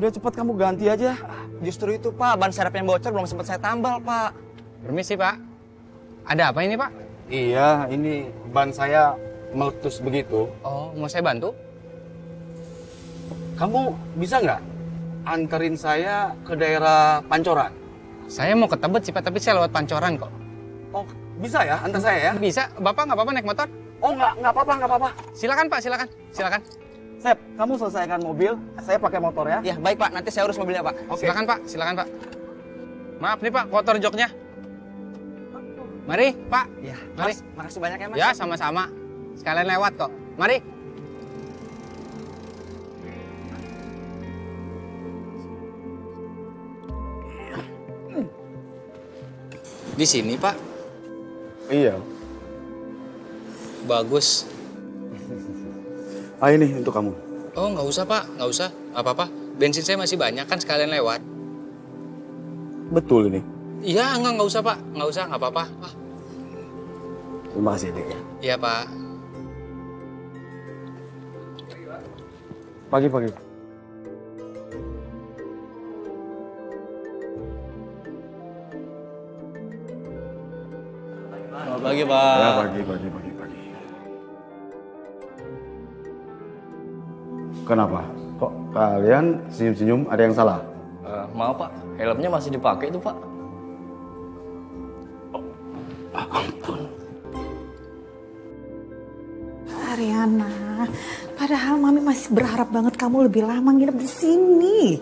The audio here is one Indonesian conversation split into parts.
Udah cepet kamu ganti aja. Justru itu Pak, ban serep yang bocor belum sempat saya tambal Pak. Permisi Pak. Ada apa ini Pak? Iya, ini ban saya meletus begitu. Oh, mau saya bantu? Kamu bisa nggak anterin saya ke daerah Pancoran? Saya mau ke Tebet sih Pak, tapi saya lewat Pancoran kok. Oh, bisa ya, antar saya ya? Bisa, Bapak nggak apa-apa naik motor? Oh, nggak apa-apa. Silakan Pak, silakan. Sep, kamu selesaikan mobil, saya pakai motor ya. Ya baik Pak, nanti saya urus mobilnya Pak. Oke. Silakan Pak. Maaf nih Pak, kotor joknya. Mari Pak. Ya, Mari. makasih banyak ya Mas. Ya, sama-sama. Sekalian lewat kok. Mari. Di sini Pak. Iya. Bagus. Ini untuk kamu. Oh, nggak usah Pak, nggak usah. Apa-apa. Bensin saya masih banyak kan, sekalian lewat. Betul ini. Iya, nggak usah Pak. Nggak usah, nggak apa-apa. Ah. Terima kasih, Dek ya. Iya Pak. Pagi. Selamat pagi, Pak. Ya, pagi. Kenapa? Kok kalian senyum-senyum, ada yang salah? Maaf, Pak. Helmnya masih dipakai itu, Pak. Ampun. Ariana, padahal Mami masih berharap banget kamu lebih lama nginep di sini.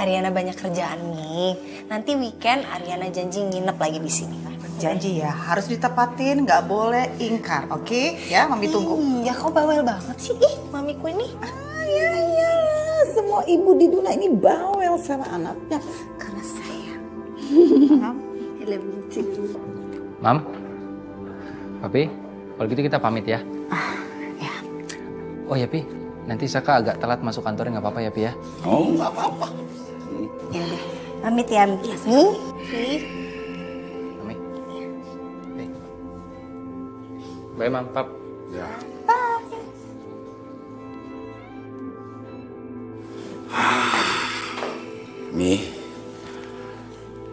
Ariana banyak kerjaan nih. Nanti weekend Ariana janji nginep lagi di sini. Janji ya, harus ditepatin, nggak boleh ingkar, oke? Ya, Mami tunggu. Iya, kok bawel banget sih, mamiku ini. Iya, semua ibu di dunia ini bawel sama anaknya karena sayang. Paham? I love you too. Mam, Papi, kalau gitu kita pamit ya. Ya. Oh ya Pi, nanti Saka agak telat masuk kantornya nggak apa-apa ya Pi ya? Oh, nggak apa-apa. Ya udah, pamit ya, Mi. Mami. Pi. Bye Mam, Pap. Ya. Mi,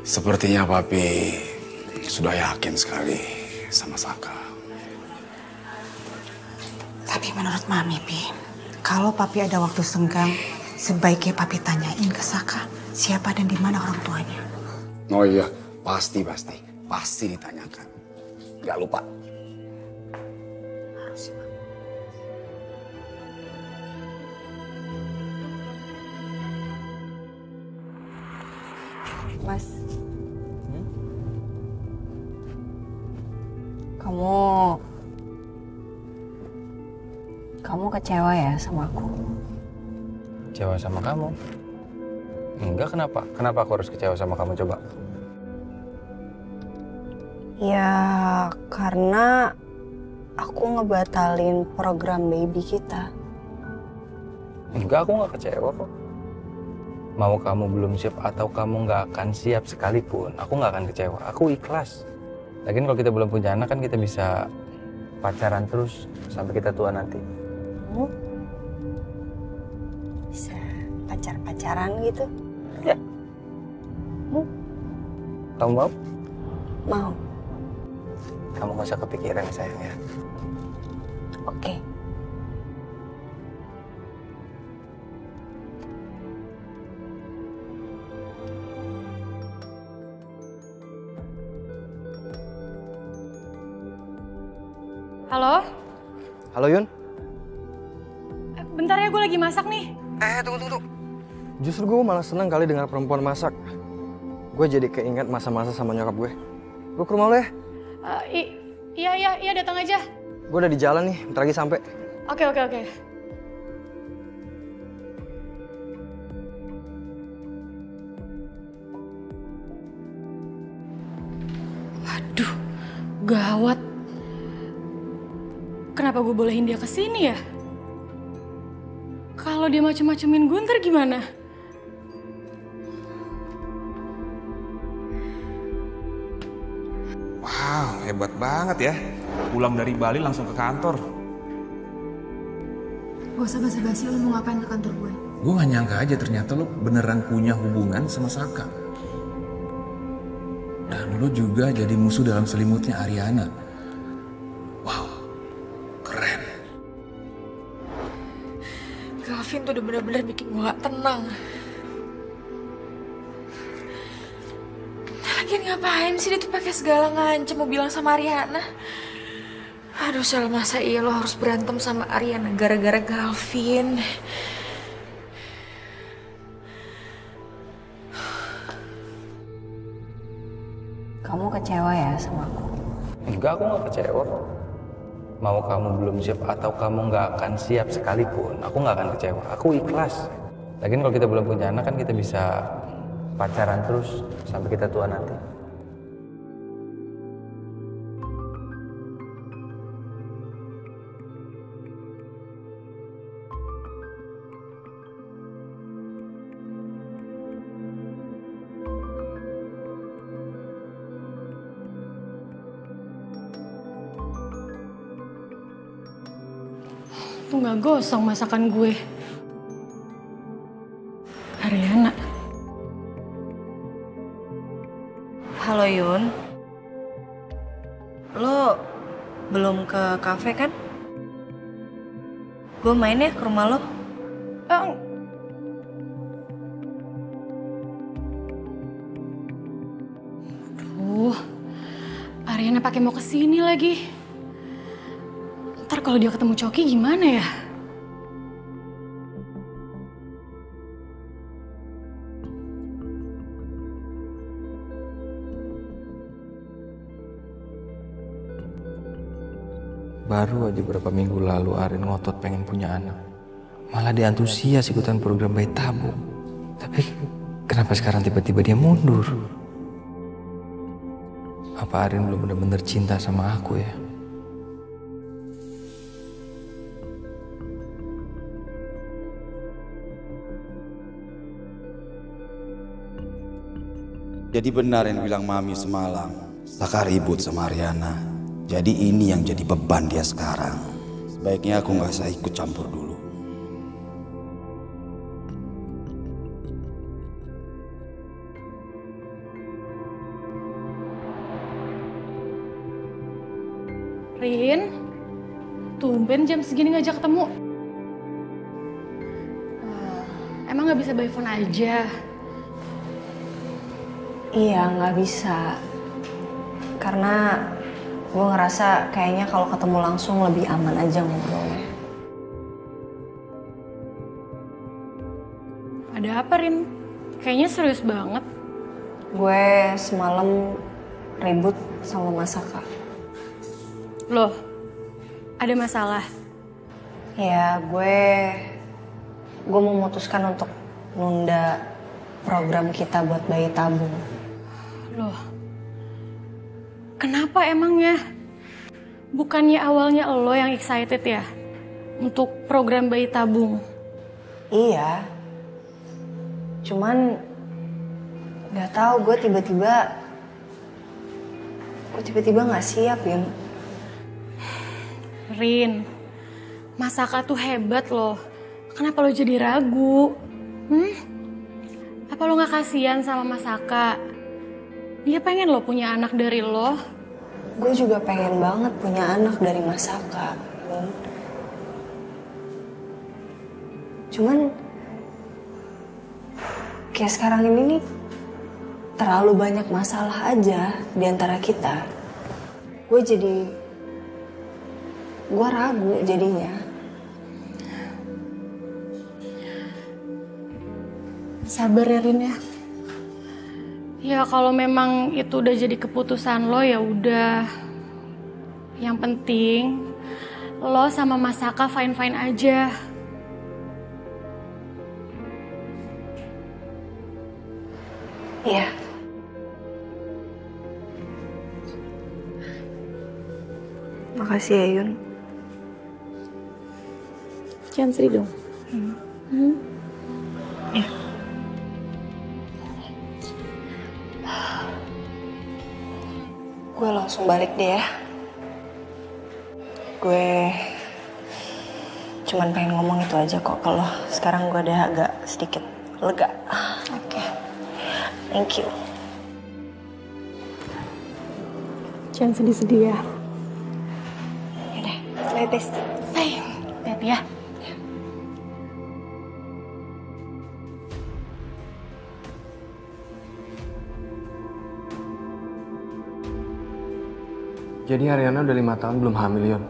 sepertinya Papi sudah yakin sekali sama Saka. Tapi menurut Mami, Pi, kalau Papi ada waktu senggang, sebaiknya Papi tanyain ke Saka siapa dan di mana orang tuanya. Oh iya, pasti ditanyakan. Gak lupa. Mas. Kamu kecewa ya sama aku? Kecewa sama kamu? Enggak, kenapa? Kenapa aku harus kecewa sama kamu coba? Ya, karena aku ngebatalin program baby kita. Enggak, aku nggak kecewa kok. Mau kamu belum siap atau kamu nggak akan siap sekalipun, aku nggak akan kecewa. Aku ikhlas. Lagian kalau kita belum punya anak kan kita bisa pacaran terus sampai kita tua nanti. Bisa pacaran gitu? Ya. Kamu mau? Mau. Kamu nggak usah kepikiran sayang ya. Oke. Halo? Halo Yun? Bentar ya, gue lagi masak nih. Tunggu. Justru gue malah seneng kali dengar perempuan masak. Gue jadi keinget masa-masa sama nyokap gue. Gue ke rumah lo ya? Iya, datang aja. Gue udah di jalan nih, bentar lagi sampai. Oke. Waduh, gawat. Kenapa gue bolehin dia ke sini ya? Kalau dia macem-macemin gue ntar gimana? Wow, hebat banget ya. Pulang dari Bali langsung ke kantor. Gak usah basa-basi, lo mau ngapain ke kantor gue? Gue gak nyangka aja ternyata lo beneran punya hubungan sama Saka. Dan lo juga jadi musuh dalam selimutnya Ariana. Wow, keren. Gavin tuh udah bener-bener bikin gue gak tenang. Lagian ngapain sih dia tuh pakai segala ngancem mau bilang sama Ariana? Aduh Sel, masa iya lo harus berantem sama Ariana gara-gara Gavin? Kamu kecewa ya sama aku? Enggak, aku nggak kecewa kok. Mau kamu belum siap atau kamu nggak akan siap sekalipun, aku nggak akan kecewa. Aku ikhlas. Lagian kalau kita belum punya anak kan kita bisa pacaran terus sampai kita tua nanti. Tuh nggak gosong masakan gue. Ariana. Halo Yun. Lo belum ke kafe kan? Gue main ya ke rumah lo. Aduh, Ariana pakai mau kesini lagi. Ntar kalau dia ketemu Coki gimana ya? Baru aja beberapa minggu lalu Arin ngotot pengen punya anak. Malah dia antusias ikutan program bayi tabung. Tapi kenapa sekarang tiba-tiba dia mundur? Apa Arin belum benar-benar cinta sama aku ya? Jadi benar yang bilang Mami semalam, Saka ribut sama Ariana. Jadi ini yang jadi beban dia sekarang. Sebaiknya aku gak usah ikut campur dulu. Rin, tumben jam segini ngajak ketemu. Emang gak bisa by phone aja? Iya, nggak bisa. Karena gue ngerasa kayaknya kalau ketemu langsung lebih aman aja ngobrolnya. Ada apa, Rin? Kayaknya serius banget. Gue semalam ribut sama Mas Saka. Loh, ada masalah? Ya, gue memutuskan untuk nunda program kita buat bayi tabung. Loh, kenapa emangnya? Bukannya awalnya lo yang excited ya untuk program bayi tabung? Iya, cuman nggak tahu gue tiba-tiba nggak siap ya. Rin, Mas Saka tuh hebat loh. Kenapa lo jadi ragu? Apa lo nggak kasihan sama Mas Saka? Dia pengen lo punya anak dari lo. Gue juga pengen banget punya anak dari Mas Saka. Cuman kayak sekarang ini nih terlalu banyak masalah aja di antara kita. Gue ragu jadinya. Sabar ya Rin ya. Ya kalau memang itu udah jadi keputusan lo ya udah. Yang penting lo sama Mas Saka fine-fine aja. Iya. Makasih ya Yun. Jangan sedih dong. Ya. Gue langsung balik deh ya. Gue cuman pengen ngomong itu aja kok. Kalau sekarang gue udah agak sedikit lega. Oke. Thank you. Jangan sedih-sedih ya. Yaudah, bye best. Bye. Hati-hati ya. Jadi Ariana udah 5 tahun belum hamil, Yon.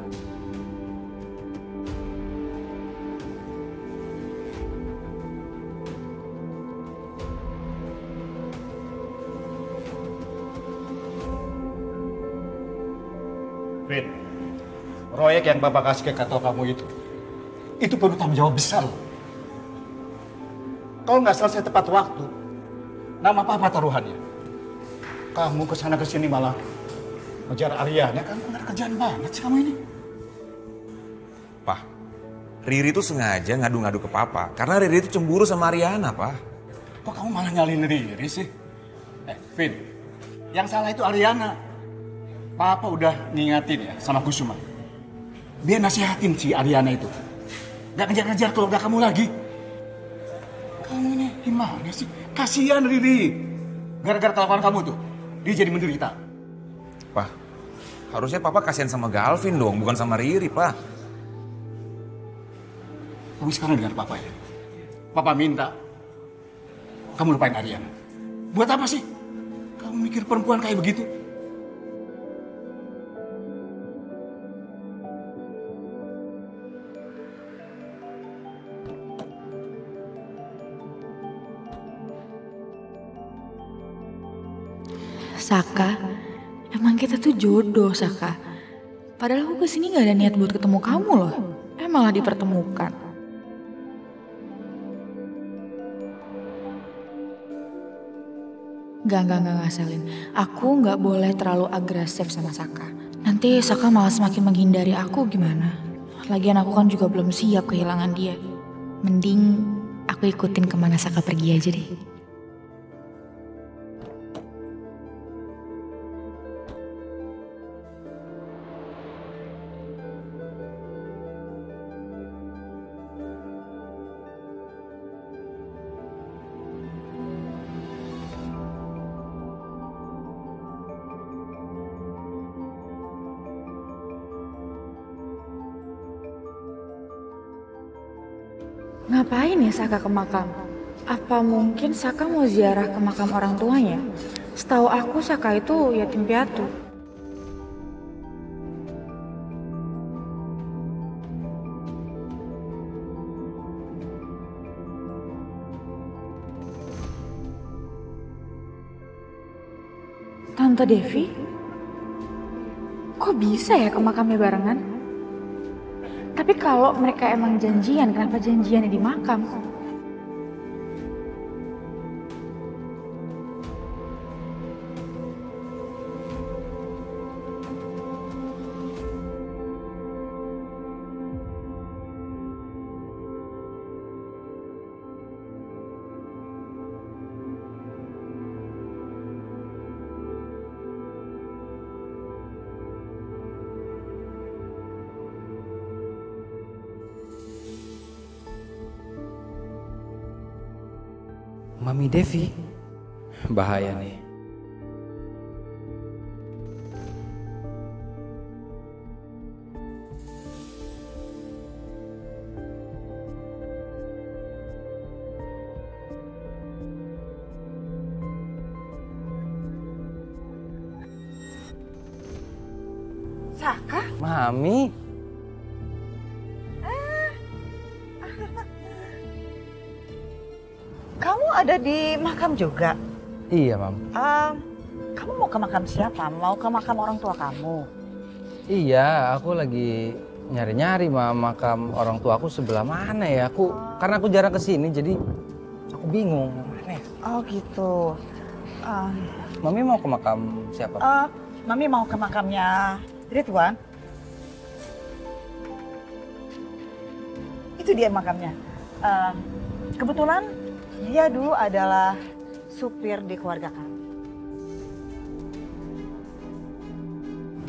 Fit, proyek yang Bapak kasih ke kantor kamu itu perlu tanggung jawab besar. Kalau nggak selesai tepat waktu, nama Papa taruhannya. Kamu kesana kesini malah ngejar Ariana, kan nggak ada kerjaan banget sih kamu ini. Pak, Riri tuh sengaja ngadu-ngadu ke Papa karena Riri itu cemburu sama Ariana, Pak. Kok kamu malah nyalin Riri sih? Vin, yang salah itu Ariana. Papa udah ngingatin ya sama Kusuma. Dia nasihatin si Ariana itu. Gak ngejar-ngejar keluarga kamu lagi. Kamu ini gimana sih? Kasihan Riri. Gara-gara kelakuan kamu tuh, dia jadi menderita. Pak, harusnya Papa kasihan sama Galvin dong, bukan sama Riri, Pak. Tapi sekarang dengar Papa ya. Papa minta kamu lupain Ariana. Buat apa sih? Kamu mikir perempuan kayak begitu? Saka, emang kita tuh jodoh, Saka. Padahal aku kesini gak ada niat buat ketemu kamu loh. Malah dipertemukan. Gak, Selin. Aku gak boleh terlalu agresif sama Saka. Nanti Saka malah semakin menghindari aku gimana. Lagian aku kan juga belum siap kehilangan dia. Mending aku ikutin kemana Saka pergi aja deh. Ngapain ya Saka ke makam? Apa mungkin Saka mau ziarah ke makam orang tuanya? Setahu aku Saka itu yatim piatu. Tante Devi? Kok bisa ya ke makamnya barengan? Tapi kalau mereka emang janjian, kenapa janjiannya di makam? Mami Devi, bahaya nih. Saka? Mami. Kamu ada di makam juga? Iya, Mam. Kamu mau ke makam siapa? Mau ke makam orang tua kamu? Iya, aku lagi nyari-nyari makam orang tua aku sebelah mana ya. Karena aku jarang kesini, jadi aku bingung mana ya. Oh gitu. Mami mau ke makam siapa? Mami mau ke makamnya Ridwan. Itu dia makamnya. Kebetulan dia dulu adalah supir di keluarga kami.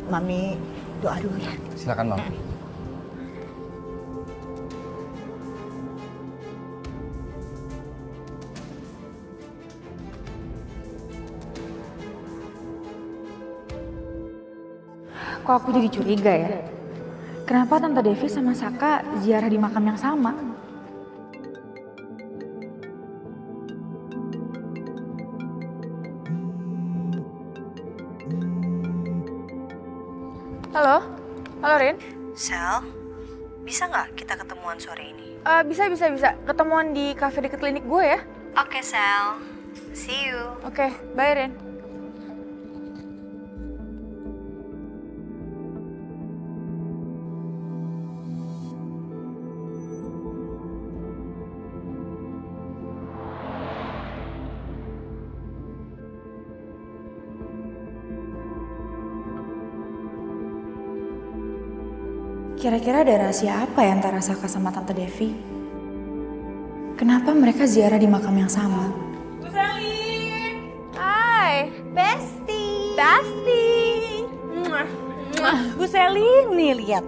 Mami doa dulu ya. Silakan, Mam. Kok aku jadi curiga ya? Kenapa Tante Devi sama Saka ziarah di makam yang sama? Halo? Halo Rin? Sel, bisa nggak kita ketemuan sore ini? Bisa. Ketemuan di cafe deket klinik gue ya? Oke, Sel. See you. Oke, bye Rin. Kira-kira ada rahasia apa ya antara Saka sama Tante Devi? Kenapa mereka ziarah di makam yang sama? Bu Sally! Hai! Besti! Bu Sally, nih lihat.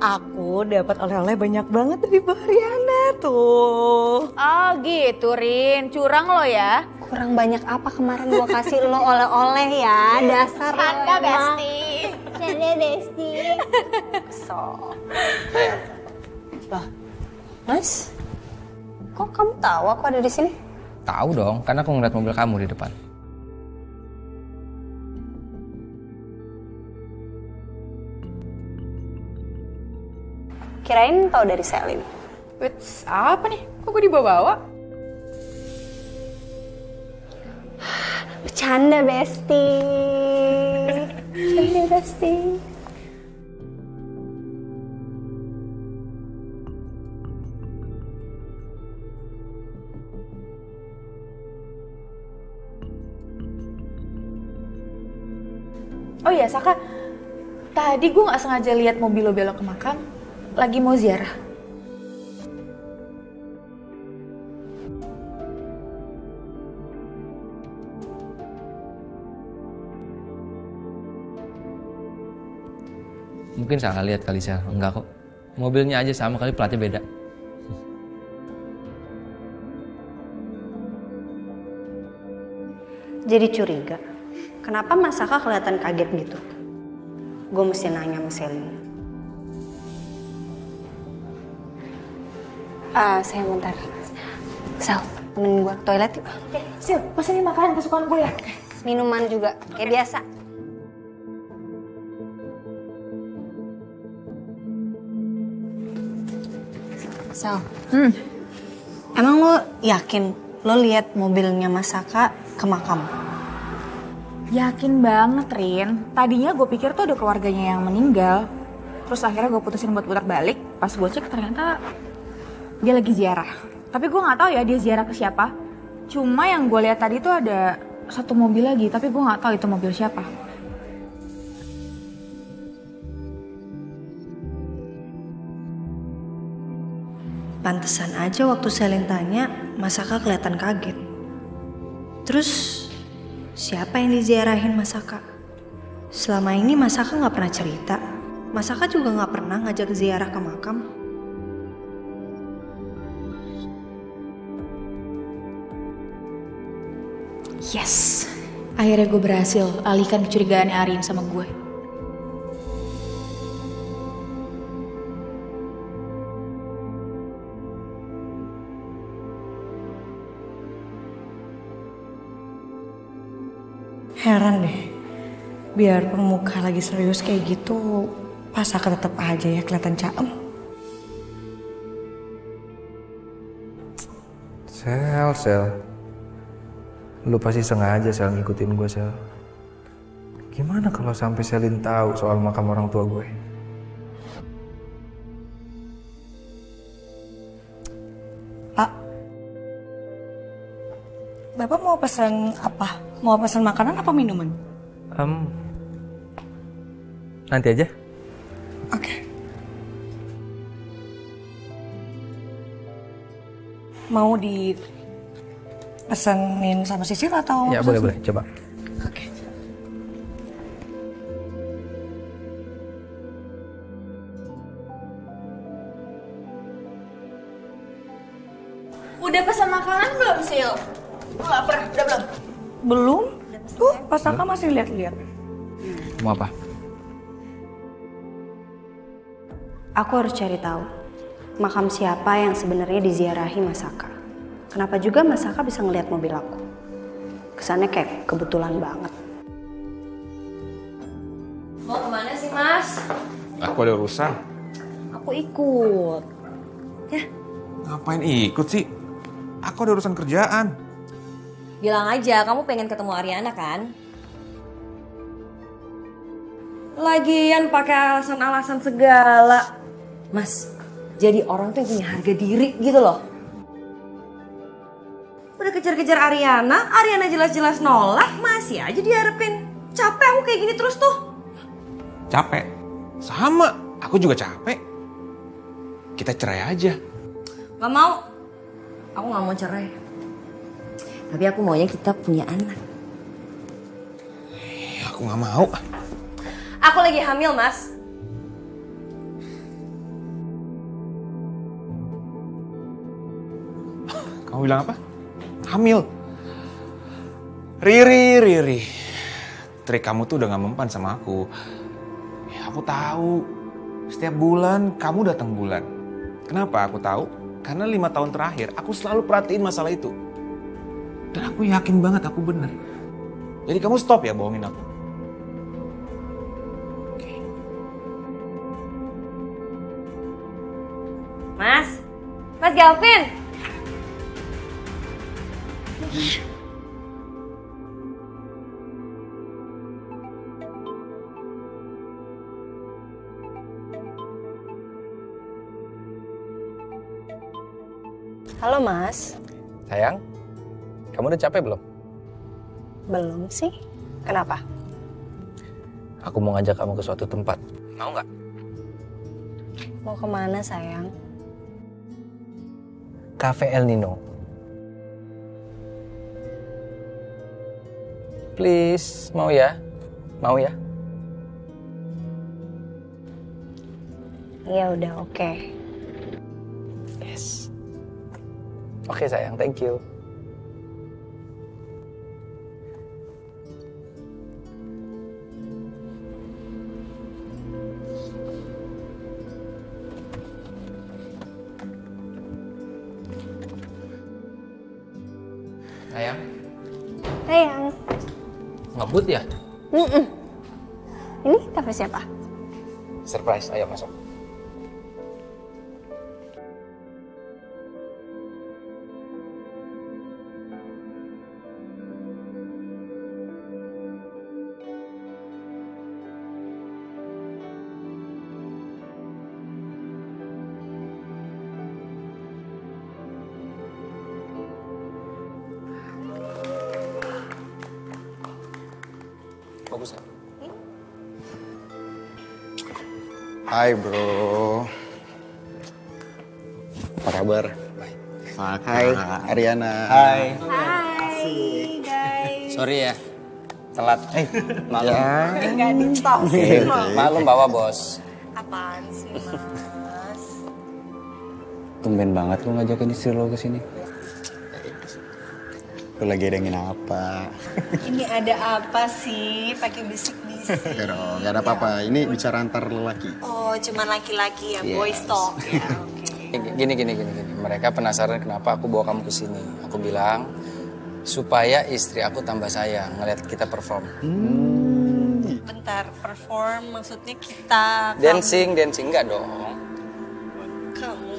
Aku dapat oleh-oleh banyak banget dari Bu Ariana tuh. Oh gitu Rin, curang lo ya? Kurang banyak apa kemarin gua kasih lo oleh-oleh ya? Dasar lo Canda, emang. Besti. Canda, Besti. So. Loh, Mas? Kok kamu tahu aku ada di sini? Tahu dong, karena aku ngeliat mobil kamu di depan. Kirain tahu dari Selin. Wits, apa nih? Kok gue dibawa-bawa? Bercanda, Besti. Bercanda, Besti. Oh iya, Saka. Tadi gue gak sengaja lihat mobil lo belok ke makam. Lagi mau ziarah. Mungkin salah lihat kali Sel. Enggak kok. Mobilnya aja sama kali platnya beda. Jadi curiga. Kenapa Mas Saka kelihatan kaget gitu? Gue mesti nanya sama Selin. Saya bentar. Sel, temenin gue ke toilet yuk. Oke, Sil, pesenin makanan kesukaan gue ya. Minuman juga, kayak biasa. Sel, emang lo yakin lo lihat mobilnya Mas Saka ke makam? Yakin banget, Rin. Tadinya gue pikir tuh ada keluarganya yang meninggal. Terus akhirnya gue putusin buat putar balik. Pas gue cek ternyata dia lagi ziarah. Tapi gue nggak tahu ya dia ziarah ke siapa. Cuma yang gue lihat tadi tuh ada satu mobil lagi, tapi gue nggak tahu itu mobil siapa. Pantesan aja waktu Selin tanya, Mas Saka kelihatan kaget. Terus siapa yang diziarahin Mas Saka? Selama ini Mas Saka nggak pernah cerita. Mas Saka juga nggak pernah ngajak ziarah ke makam. Yes, akhirnya gue berhasil alihkan kecurigaan Arin sama gue. Heran deh, biar pemuka lagi serius kayak gitu, Pak Saka tetap aja ya kelihatan caem. Sel. Lu pasti sengaja Sel ngikutin gue Sel. Gimana kalau sampai Selin tahu soal makam orang tua gue? Pak, Bapak mau pesan apa? Mau pesan makanan apa minuman? Nanti aja. Oke. Mau dipesanin sama Sisil atau? Ya boleh, coba. Oke. Udah pesan makanan belum, Sil? Lu lapar, udah belum? Belum? Tuh, Pak Saka masih lihat-lihat. Mau apa? Aku harus cari tahu makam siapa yang sebenarnya diziarahi Masaka. Kenapa juga Masaka bisa ngelihat mobil aku? Kesannya kayak kebetulan banget. Mau kemana sih, Mas? Aku ada urusan. Aku ikut. Ya. Ngapain ikut sih? Aku ada urusan kerjaan. Bilang aja, kamu pengen ketemu Ariana kan? Lagian pakai alasan-alasan segala. Mas, jadi orang tuh yang punya harga diri gitu loh. Udah kejar-kejar Ariana jelas-jelas nolak, masih aja diharapin. Capek aku kayak gini terus tuh. Capek? Sama, aku juga capek. Kita cerai aja. Gak mau. Aku gak mau cerai. Tapi aku maunya kita punya anak. Aku gak mau. Aku lagi hamil, Mas. Kamu bilang apa? Hamil. Riri. Trik kamu tuh udah gak mempan sama aku. Ya, aku tahu. Setiap bulan kamu datang bulan. Kenapa aku tahu? Karena 5 tahun terakhir aku selalu perhatiin masalah itu. Dan aku yakin banget aku bener. Jadi kamu stop ya bohongin aku. Mas Galvin. Halo Mas. Sayang, kamu udah capek belum? Belum sih. Kenapa? Aku mau ngajak kamu ke suatu tempat. Mau nggak? Mau kemana sayang? Cafe El Nino. Please, mau ya? Mau ya? Ya udah, oke. Yes. Oke sayang, thank you. Sayang. Sayang. Ngebut ya? Ini kafe siapa? Surprise, ayo masuk. Bagus ya? Hai bro. Apa kabar? Baik. Hai Ariana. Hai. Hai guys. Sorry ya, telat. Maklum. Ya. Gak ditop. Maklum bawa bos. Apaan sih Mas? Tumben banget lu ngajakin istri lo kesini. Lu lagi edengin apa? Ini ada apa sih? Pakai bisik-bisik. Gak ada apa-apa. Ini bicara antar lelaki. Oh, cuman laki-laki ya, boys talk ya. Oke. Gini. Mereka penasaran kenapa aku bawa kamu ke sini. Aku bilang supaya istri aku tambah sayang ngeliat kita perform. Bentar, perform maksudnya kita Dancing enggak dong. Kamu.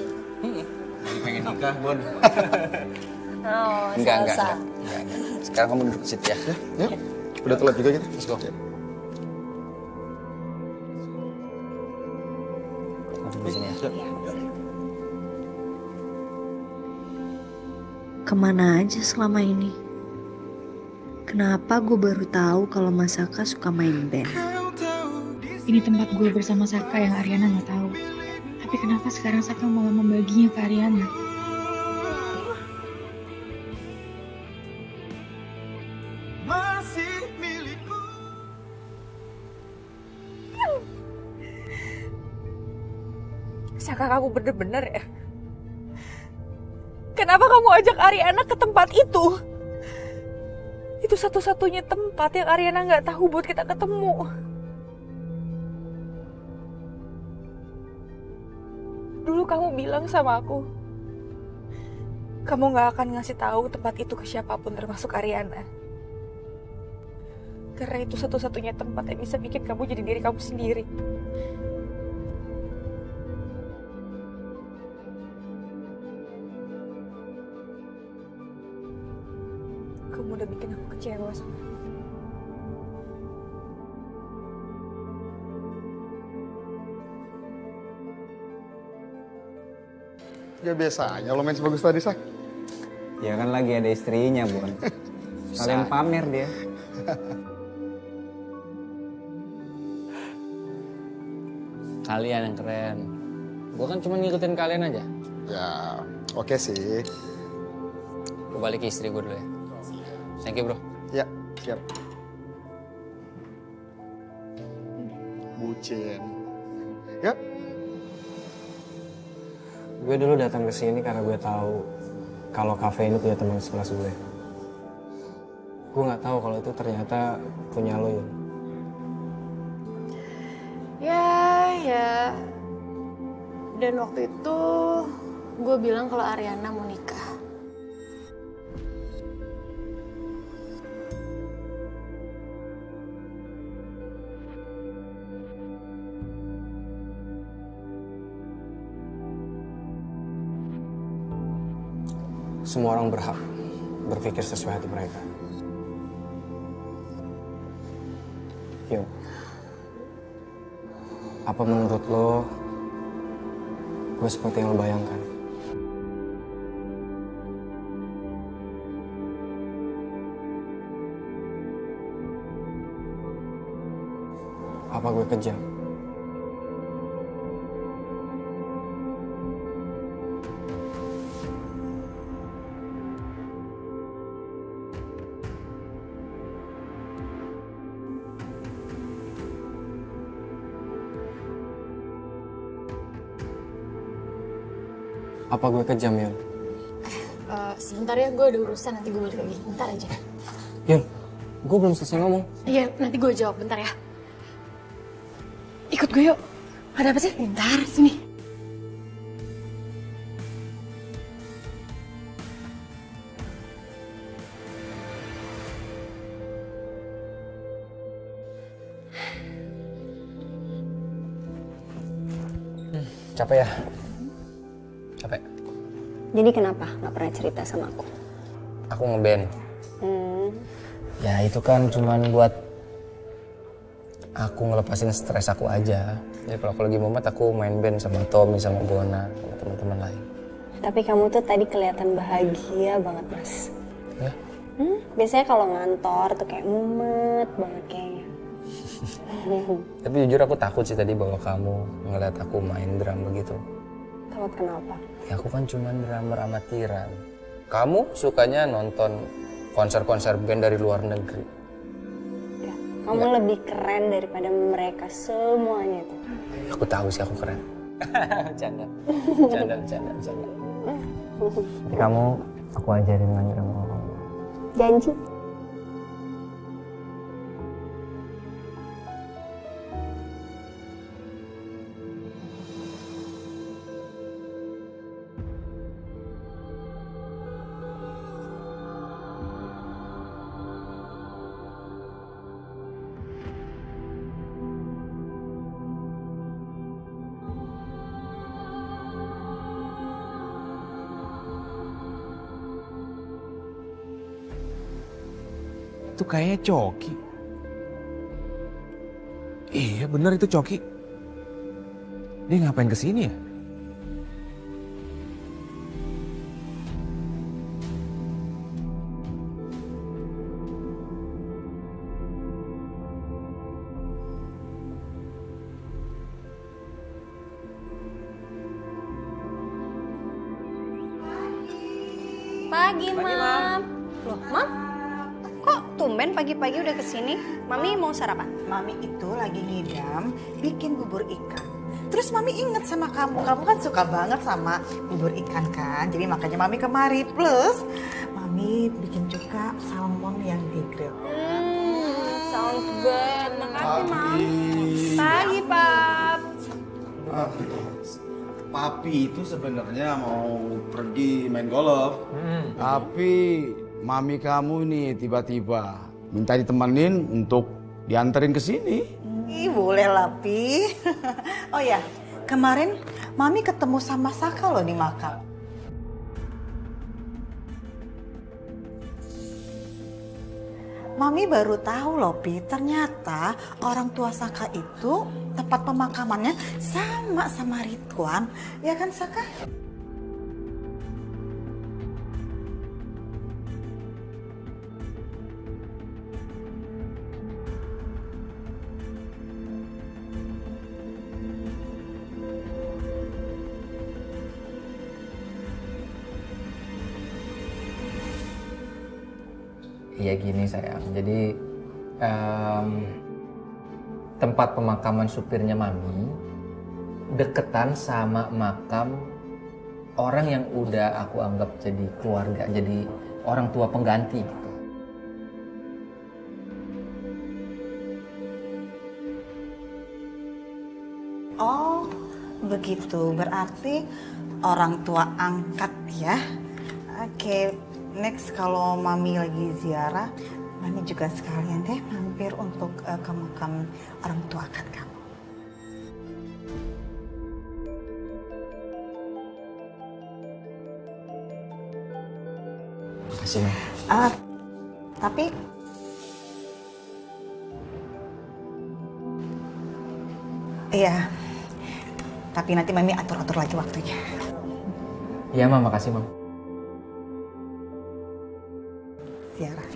Pengen nikah, Bon. Oh, Enggak. Sekarang kamu duduk di situ ya. Yuk. Udah telat juga kita. Let's go. Duduk di sini ya. Kemana aja selama ini? Kenapa gue baru tahu kalau Masaka suka main band? Ini tempat gue bersama Saka yang Ariana nggak tahu. Tapi kenapa sekarang Saka malah membaginya ke Ariana? Saka, kamu bener-bener ya? Kenapa kamu ajak Ariana ke tempat itu? Itu satu-satunya tempat yang Ariana nggak tahu buat kita ketemu. Dulu kamu bilang sama aku, kamu gak akan ngasih tahu tempat itu ke siapapun termasuk Ariana. Karena itu satu-satunya tempat yang bisa bikin kamu jadi diri kamu sendiri. Kamu udah bikin aku kecewa sama aku. Gak biasanya lo main sebagus tadi, Sak. Ya kan lagi ada istrinya, Bon. Kalian pamer dia. Kalian yang keren. Gue kan cuma ngikutin kalian aja. Ya, oke sih. Gue balik ke istri gue dulu ya. Thank you, bro. Ya, siap. Bucin. Yap. Gue dulu datang ke sini karena gue tahu kalau kafe ini punya teman sekelas gue. Gue nggak tahu kalau itu ternyata punya lo, Yun. Ya. Dan waktu itu gue bilang kalau Ariana mau nikah. Semua orang berhak berpikir sesuai hati mereka. Yun, apa menurut lo gue seperti yang lo bayangkan? Apa gue kejam? Apa gue kejam, Yun? Sebentar ya, gue ada urusan, nanti gue balik lagi. Bentar aja. Yun, gue belum selesai ngomong. Iya, nanti gue jawab, bentar ya. Ikut gue yuk. Ada apa sih? Bentar, sini. Capek ya? Capek. Jadi kenapa nggak pernah cerita sama aku? Aku ngeband. Ya itu kan cuman buat aku ngelepasin stres aku aja. Jadi kalau aku lagi mumet aku main band sama Tommy, sama Bona, sama teman-teman lain. Tapi kamu tuh tadi kelihatan bahagia banget, Mas. Ya? Biasanya kalau ngantor tuh kayak mumet banget kayaknya. Tapi jujur aku takut sih tadi bahwa kamu ngeliat aku main drum begitu. Takut kenapa? Ya aku kan cuma drummer amatiran. Kamu sukanya nonton konser-konser band dari luar negeri. Ya, kamu lebih keren daripada mereka semuanya itu. Aku tahu sih aku keren. Canda. Kamu aku ajarin main drum. Janji. Itu kayaknya Coki. Iya bener itu Coki. Dia ngapain kesini ya? Pagi, Mam. Loh, Mam? Kok tumben pagi-pagi udah kesini? Mami mau sarapan? Mami itu lagi ngidam bikin bubur ikan. Terus Mami inget sama kamu. Kamu kan suka banget sama bubur ikan kan? Jadi makanya Mami kemari. Plus Mami bikin juga salmon yang di-grill. Sound good. Makasih, Mam. Pagi, Pap. Papi itu sebenarnya mau pergi main golf. Tapi mami kamu nih tiba-tiba minta ditemenin untuk dianterin ke sini. Ih, boleh lah, Pi. Oh ya, kemarin Mami ketemu sama Saka loh di makam. Mami baru tahu loh, Pi, ternyata orang tua Saka itu tempat pemakamannya sama Ridwan. Ya kan, Saka? Iya gini sayang, jadi tempat pemakaman supirnya Mami deketan sama makam orang yang udah aku anggap jadi keluarga, jadi orang tua pengganti gitu. Oh, begitu. Berarti orang tua angkat ya. Oke, next kalau Mami lagi ziarah, Mami juga sekalian deh mampir untuk ke makam orang tua angkat kamu. Makasih, Ma. Tapi iya, tapi nanti Mami atur-atur lagi waktunya. Iya, Ma, makasih, Ma. Ziarah.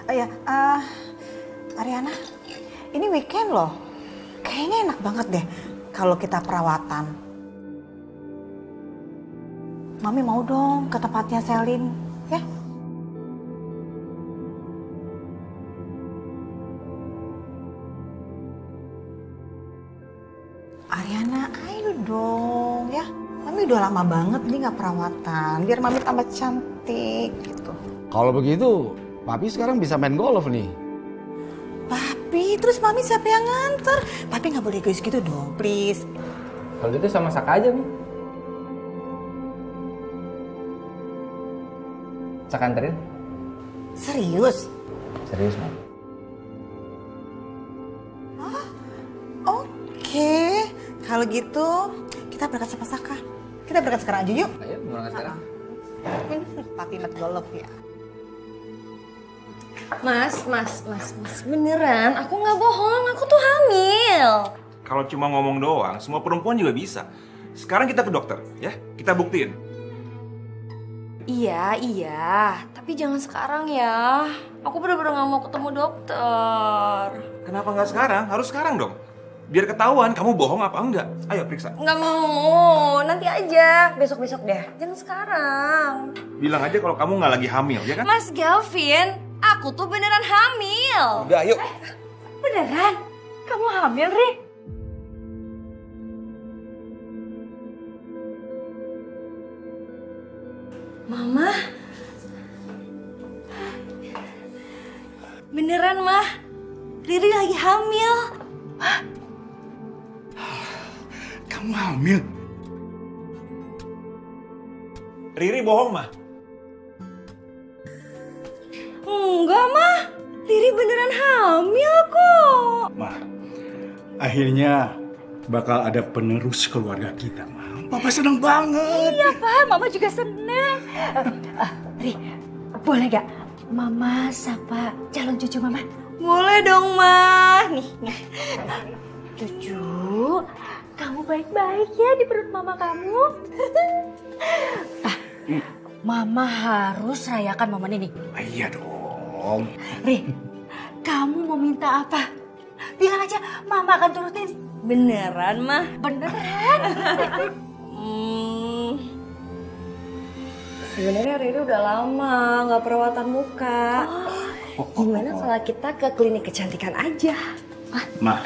Oh ya, Ariana, ini weekend loh. Kayaknya enak banget deh kalau kita perawatan. Mami mau dong ke tempatnya Selin, ya? Ariana, ayo dong ya. Mami udah lama banget nih nggak perawatan, biar Mami tambah cantik gitu. Kalau begitu, Papi sekarang bisa main golf nih. Papi, terus Mami siapa yang nganter? Papi nggak boleh egois gitu dong, please. Kalau gitu sama Saka aja, Mi. Saka anterin? Serius? Serius, Ma. Oke, kalau gitu kita berangkat sama Saka. Kita berangkat sekarang aja yuk. Ayo, berangkat sekarang. Papi mat golf ya. Mas, beneran, aku nggak bohong, aku tuh hamil. Kalau cuma ngomong doang, semua perempuan juga bisa. Sekarang kita ke dokter, ya. Kita buktiin. Iya, tapi jangan sekarang ya. Aku bener-bener nggak mau ketemu dokter. Kenapa nggak sekarang? Harus sekarang dong. Biar ketahuan kamu bohong apa enggak. Ayo periksa. Nggak mau, nanti aja. Besok-besok deh, jangan sekarang. Bilang aja kalau kamu nggak lagi hamil, ya kan? Mas Galvin, aku tuh beneran hamil. Udah, yuk. Beneran? Kamu hamil, Ri? Mama? Beneran, Mah? Riri lagi hamil. Hah? Kamu hamil? Riri bohong, Mah. Enggak, Mah. Riri beneran hamil kok. Mah, akhirnya bakal ada penerus keluarga kita, Mah. Papa seneng banget. Iya, Pak. Mama juga seneng. Ri, boleh gak Mama sapa calon cucu Mama? Boleh dong, Mah. Nih. Cucu, kamu baik-baik ya di perut Mama kamu. Mama harus rayakan Mama Nini. Iya dong. Ri, kamu mau minta apa? Bilang aja, Mama akan turutin. Beneran, Mah? Beneran. Sebenarnya Riri udah lama nggak perawatan muka. Gimana kalau kita ke klinik kecantikan aja? Mah,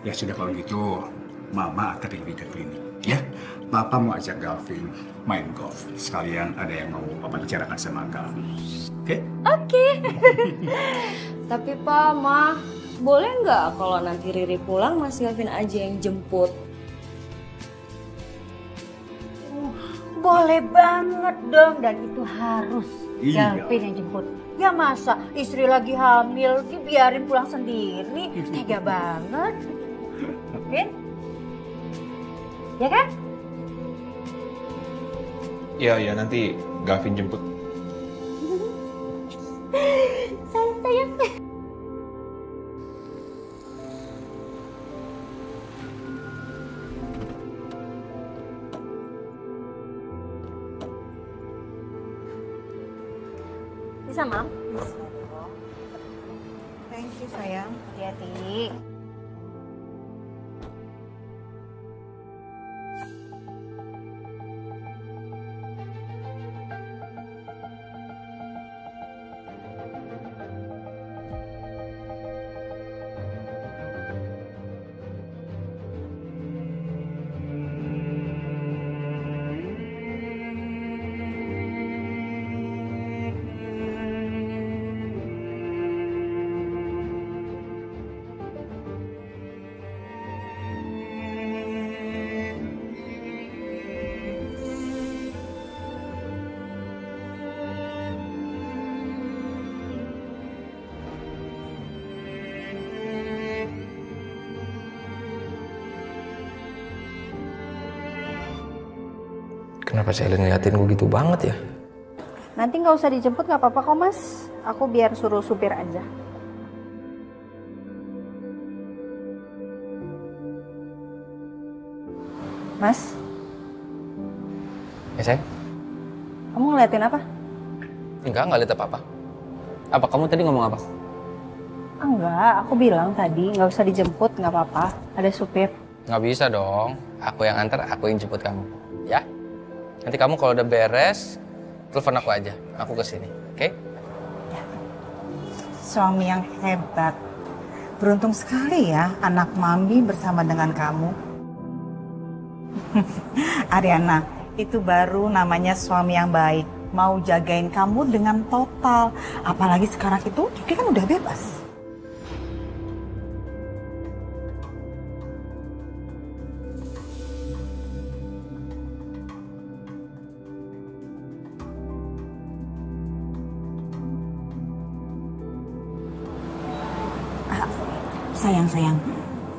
ya sudah kalau gitu, Mama antar Riri ke klinik, ya. Papa mau ajak Galvin main golf. Sekalian ada yang mau Papa bicarakan sama kamu. Oke? Oke. Tapi Pak, Ma, boleh nggak kalau nanti Riri pulang Mas Galvin aja yang jemput? Boleh banget dong, dan itu harus Iya. Gavin yang jemput. Ya masa istri lagi hamil dibiarin pulang sendiri, tega banget. Vin? Ya kan? Iya, nanti Gavin jemput. Sayang. Bisa, Mam? Thank you, sayang. Hati-hati. Kenapa Selin ngeliatin gue gitu banget ya? Nanti nggak usah dijemput, nggak apa-apa kok Mas. Aku biar suruh supir aja. Mas, Ya sayang? kamu ngeliatin apa? Enggak lihat apa-apa. Apa kamu tadi ngomong apa? Enggak, aku bilang tadi nggak usah dijemput, nggak apa-apa. Ada supir. Nggak bisa dong. Aku yang antar, aku yang jemput kamu. Ya? Nanti kamu kalau udah beres, telepon aku aja. Aku kesini, oke? Suami yang hebat. Beruntung sekali ya anak Mami bersama dengan kamu. Ariana, itu baru namanya suami yang baik. Mau jagain kamu dengan total. Apalagi sekarang itu Juki kan udah bebas. Sayang,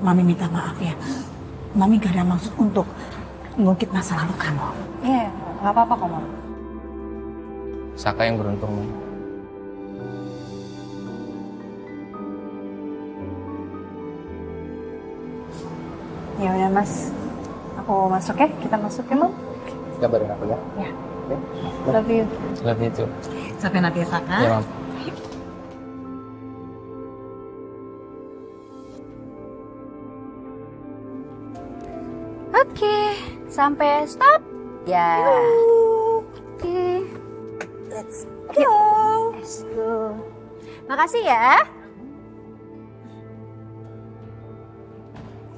Mami minta maaf ya. Mami gak ada maksud untuk ngungkit masa lalu kamu. Iya, nggak apa-apa kok, Mam. Saka yang beruntung. Ya udah Mas, aku masuk ya. Kita masuk ya, Mam. Kabarin aku ya. Ya. Love you. Love you too. Sampai nanti ya, Saka. Ya, Mam. Oke, sampai stop. Ya. Oke. Let's go. Let's go. Makasih ya.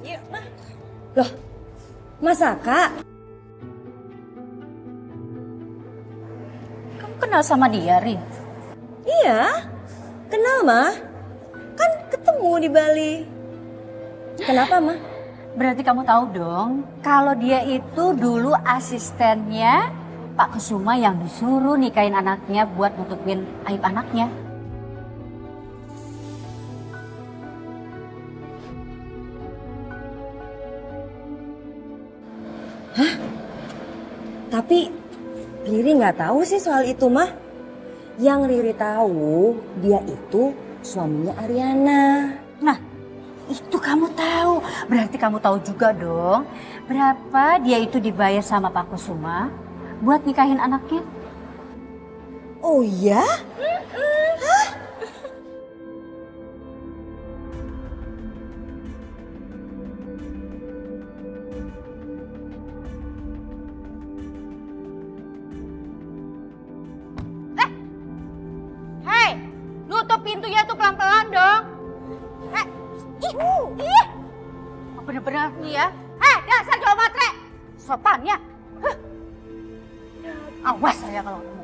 Yuk, Ma. Loh, masa Kak? Kamu kenal sama dia, Rin? Iya, kenal Ma. Kan ketemu di Bali. Kenapa Ma? Berarti kamu tahu dong, kalau dia itu dulu asistennya Pak Kusuma yang disuruh nikahin anaknya buat nutupin aib anaknya. Hah? Tapi Riri nggak tahu sih soal itu mah. Yang Riri tahu dia itu suaminya Ariana. Nah, itu kamu tahu. Berarti kamu tahu juga dong berapa dia itu dibayar sama Pak Kusuma buat nikahin anaknya. Oh iya? Hah? Hei, nutup pintunya tuh pelan-pelan dong. Ih, bener-bener nih ya. Dasar jual matre. Sopannya. Awas saya kalau ketemu.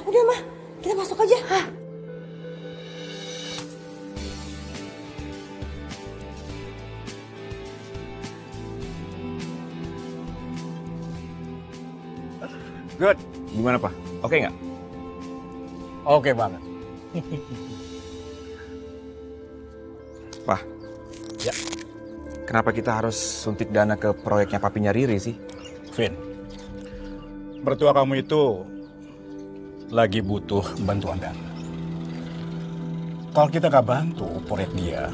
Udah mah, kita masuk aja. Good. Gimana, Pak? Oke nggak? Oke banget. Pak. Ya. Kenapa kita harus suntik dana ke proyeknya papinya Riri sih? Vin, mertua kamu itu lagi butuh bantuan dana. Kalau kita nggak bantu proyek dia,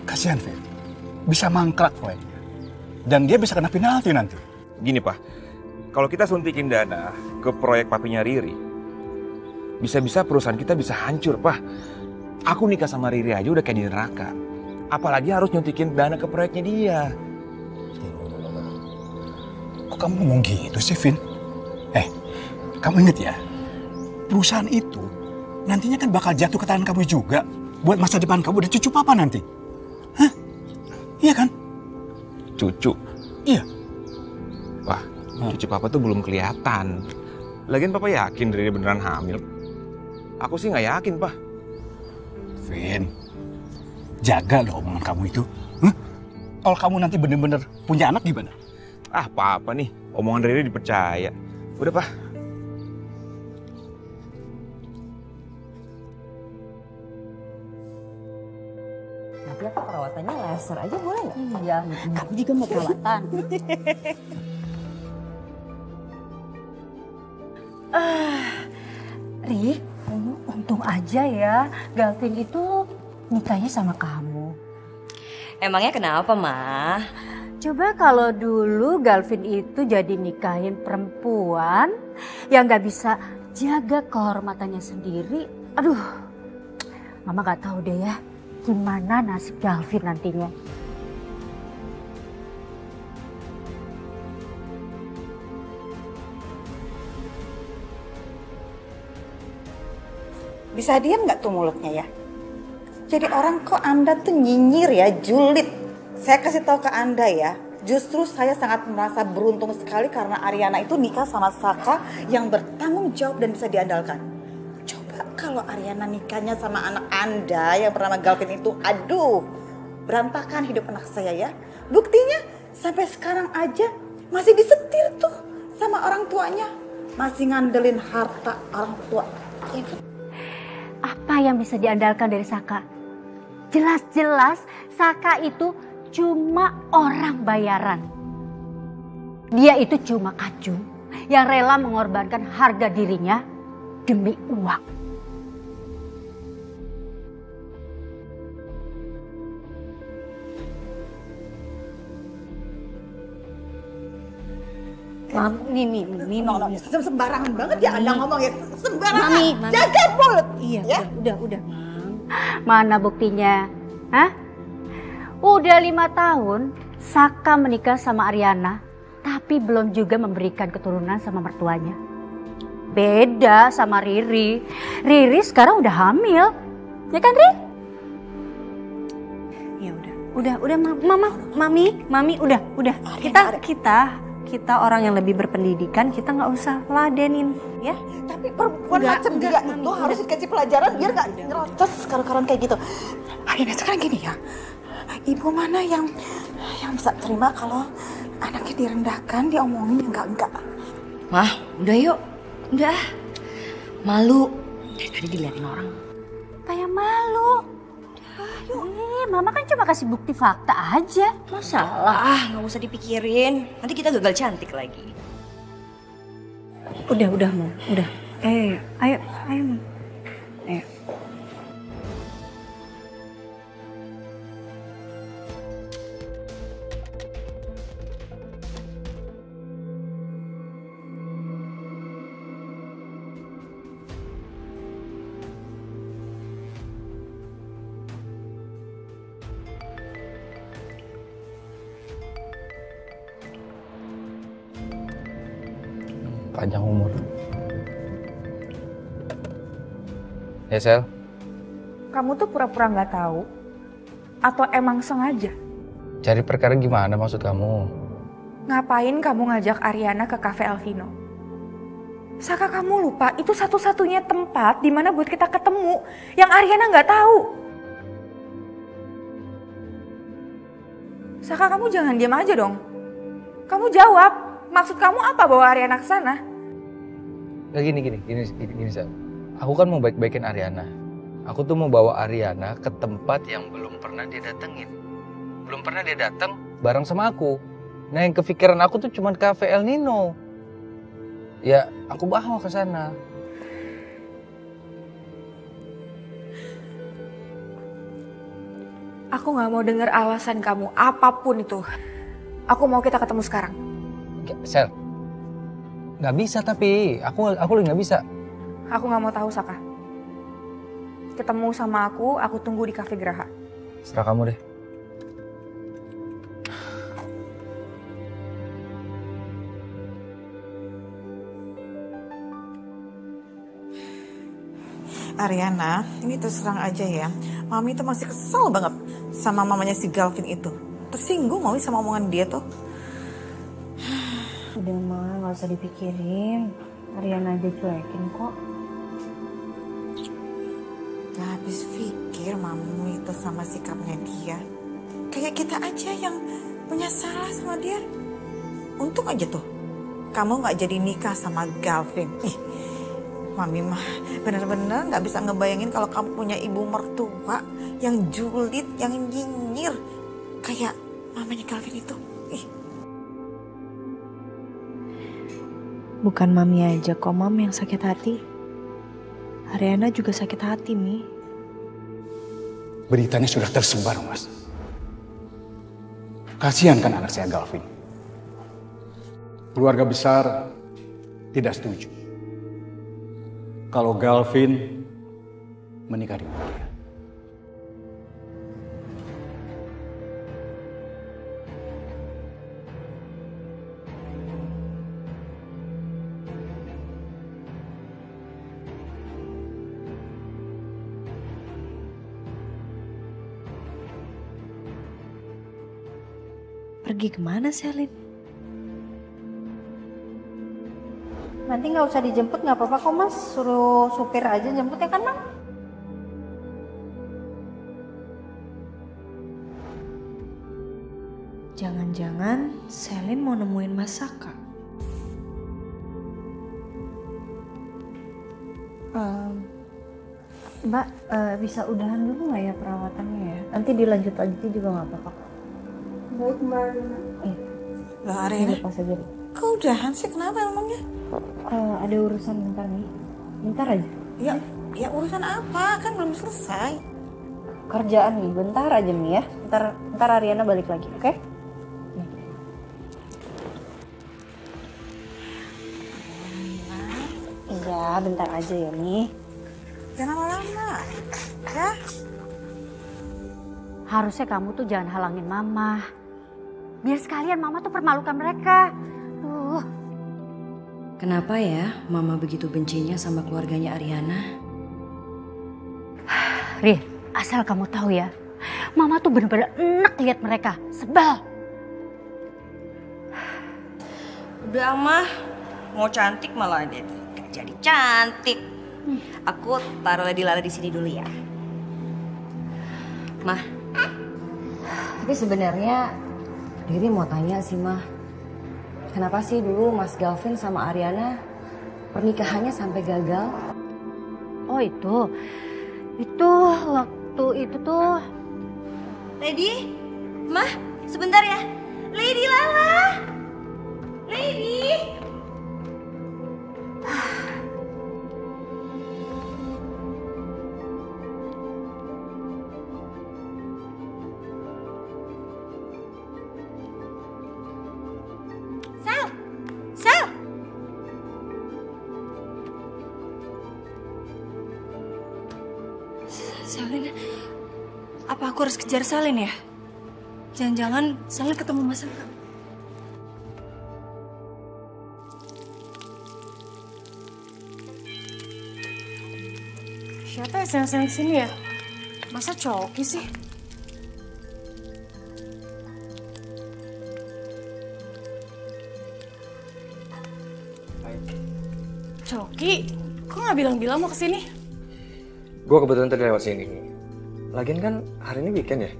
kasihan Vin, bisa mangkrak proyeknya. Dan dia bisa kena penalti nanti. Gini Pak, kalau kita suntikin dana ke proyek papinya Riri, bisa-bisa perusahaan kita bisa hancur Pak. Aku nikah sama Riri aja udah kayak di neraka. Apalagi harus nyuntikin dana ke proyeknya dia. Kok kamu ngomong gitu sih, Vin? Kamu inget ya, perusahaan itu nantinya kan bakal jatuh ke tangan kamu juga. Buat masa depan kamu dan cucu papa nanti. Hah? Iya kan? Cucu? Iya. Wah, cucu papa tuh belum kelihatan. Lagian papa yakin Riri beneran hamil? Aku sih nggak yakin, Pak. Vin, jaga loh omongan kamu itu. Kalau kamu nanti bener-bener punya anak gimana? Ah, apa nih? Omongan Riri dipercaya. Udah, Pak. Nanti aku perawatannya laser aja boleh nggak? Iya. Kamu juga mau perawatan. Ri, untung aja ya Galvin itu nikahnya sama kamu. Emangnya kenapa, Ma? Coba kalau dulu Galvin itu jadi nikahin perempuan yang nggak bisa jaga kehormatannya sendiri. Aduh, Mama nggak tahu deh ya gimana nasib Galvin nantinya. Bisa diam nggak tuh mulutnya ya? Jadi orang kok Anda tuh nyinyir ya, julid. Saya kasih tahu ke Anda ya, justru saya sangat merasa beruntung sekali karena Ariana itu nikah sama Saka yang bertanggung jawab dan bisa diandalkan. Coba kalau Ariana nikahnya sama anak Anda yang bernama Galvin itu, aduh, berantakan hidup anak saya ya. Buktinya sampai sekarang aja masih disetir tuh sama orang tuanya. Masih ngandelin harta orang tua. Ya kan? Apa yang bisa diandalkan dari Saka? Jelas-jelas Saka itu cuma orang bayaran. Dia itu cuma kacung yang rela mengorbankan harga dirinya demi uang. Mami, sembarangan banget ya Anda ngomong ya, sembarangan. Mami. Jaga mulut. Iya, ya? udah. Mana buktinya? Hah? Udah 5 tahun Saka menikah sama Ariana, tapi belum juga memberikan keturunan sama mertuanya. Beda sama Riri. Riri sekarang udah hamil. Ya kan, Ri? Ya udah Mami, udah. Kita orang yang lebih berpendidikan, kita nggak usah ladenin, ya. Tapi perempuan macam dia itu harus dikasih pelajaran biar nggak nyerocos sekarang kayak gitu. Akhirnya sekarang gini ya, ibu mana yang bisa terima kalau anaknya direndahkan, diomongin enggak? Mah, udah yuk, udah. Malu, dari tadi diliatin orang. Apa yang malu? Mama kan cuma kasih bukti fakta aja. Masalah, nggak usah dipikirin. Nanti kita gagal cantik lagi. Udah, Mom. Udah. Ayo, Mom. Ayo. Panjang umur. Ya, Sel? Kamu tuh pura-pura nggak tahu? Atau emang sengaja? Cari perkara gimana maksud kamu? Ngapain kamu ngajak Ariana ke Cafe Alvino? Saka kamu lupa, itu satu-satunya tempat di mana buat kita ketemu yang Ariana nggak tahu. Saka, kamu jangan diam aja dong. Kamu jawab. Maksud kamu apa bawa Ariana ke sana? Ya gini, Sel. Aku kan mau baik-baikin Ariana. Aku tuh mau bawa Ariana ke tempat yang belum pernah dia datengin. Belum pernah dia datang bareng sama aku. Nah, yang kepikiran aku tuh cuman Cafe El Nino. Ya, aku bawa ke sana. Aku gak mau dengar alasan kamu, apapun itu. Aku mau kita ketemu sekarang. Sel, nggak bisa tapi aku lagi nggak bisa. Aku gak mau tahu, Saka. Ketemu sama aku tunggu di Cafe Geraha. Serah kamu deh. Ariana, ini terus terang aja ya. Mami tuh masih kesel banget sama mamanya si Galvin itu. Tersinggung Mami sama omongan dia tuh. Udah mah, gak usah dipikirin. Ariana aja cuekin kok. Gak habis pikir Mami itu sama sikapnya dia. Kayak kita aja yang punya salah sama dia. Untung aja tuh kamu gak jadi nikah sama Galvin. Ih, Mami mah bener-bener gak bisa ngebayangin kalau kamu punya ibu mertua yang julid, yang nyinyir. Kayak mamanya Galvin itu. Ih. Bukan Mami aja kok, Mam, yang sakit hati. Ariana juga sakit hati, Mi. Beritanya sudah tersebar, Mas. Kasihan kan anak saya Galvin. Keluarga besar tidak setuju kalau Galvin menikah dengan dia. Pergi kemana, Selin? Nanti nggak usah dijemput, nggak apa-apa kok Mas. Suruh supir aja jemput ya kan, Mang? Jangan-jangan Selin mau nemuin Mas Saka. Mbak, bisa udahan dulu nggak ya perawatannya ya? Nanti dilanjut lagi juga nggak apa-apa. Baik, Mbak Arina. Loh, Arina, Pas aja deh. kok udahan sih? Kenapa emangnya? Ada urusan bentar nih. Bentar aja. Ya urusan apa? Kan belum selesai. Kerjaan nih, bentar aja nih ya. Ntar Ariana balik lagi, oke? Iya, bentar aja ya nih. Jangan lama-lama, ya. Harusnya kamu tuh jangan halangin Mama. Biar sekalian Mama tuh permalukan mereka. Kenapa ya Mama begitu bencinya sama keluarganya Ariana? Ri, asal kamu tahu ya, Mama tuh bener-bener enak lihat mereka, sebel. Udah Mah, mau cantik malah deh. Gak jadi cantik. Aku taruh Lady Lala di sini dulu ya. Mah, tapi sebenarnya Riri mau tanya sih Mah, kenapa sih dulu Mas Galvin sama Ariana pernikahannya sampai gagal? Oh itu waktu itu tuh. Lady, Mah, sebentar ya. Lady Lala, Lady. Sel! Selin, apa aku harus kejar Selin ya? Jangan-jangan Selin ketemu Mas Saka. Siapa yang seng-seng sini ya? Masa Coki sih? Coki, kok nggak bilang-bilang mau kesini? Gue kebetulan tadi lewat sini. Lagian kan hari ini weekend ya?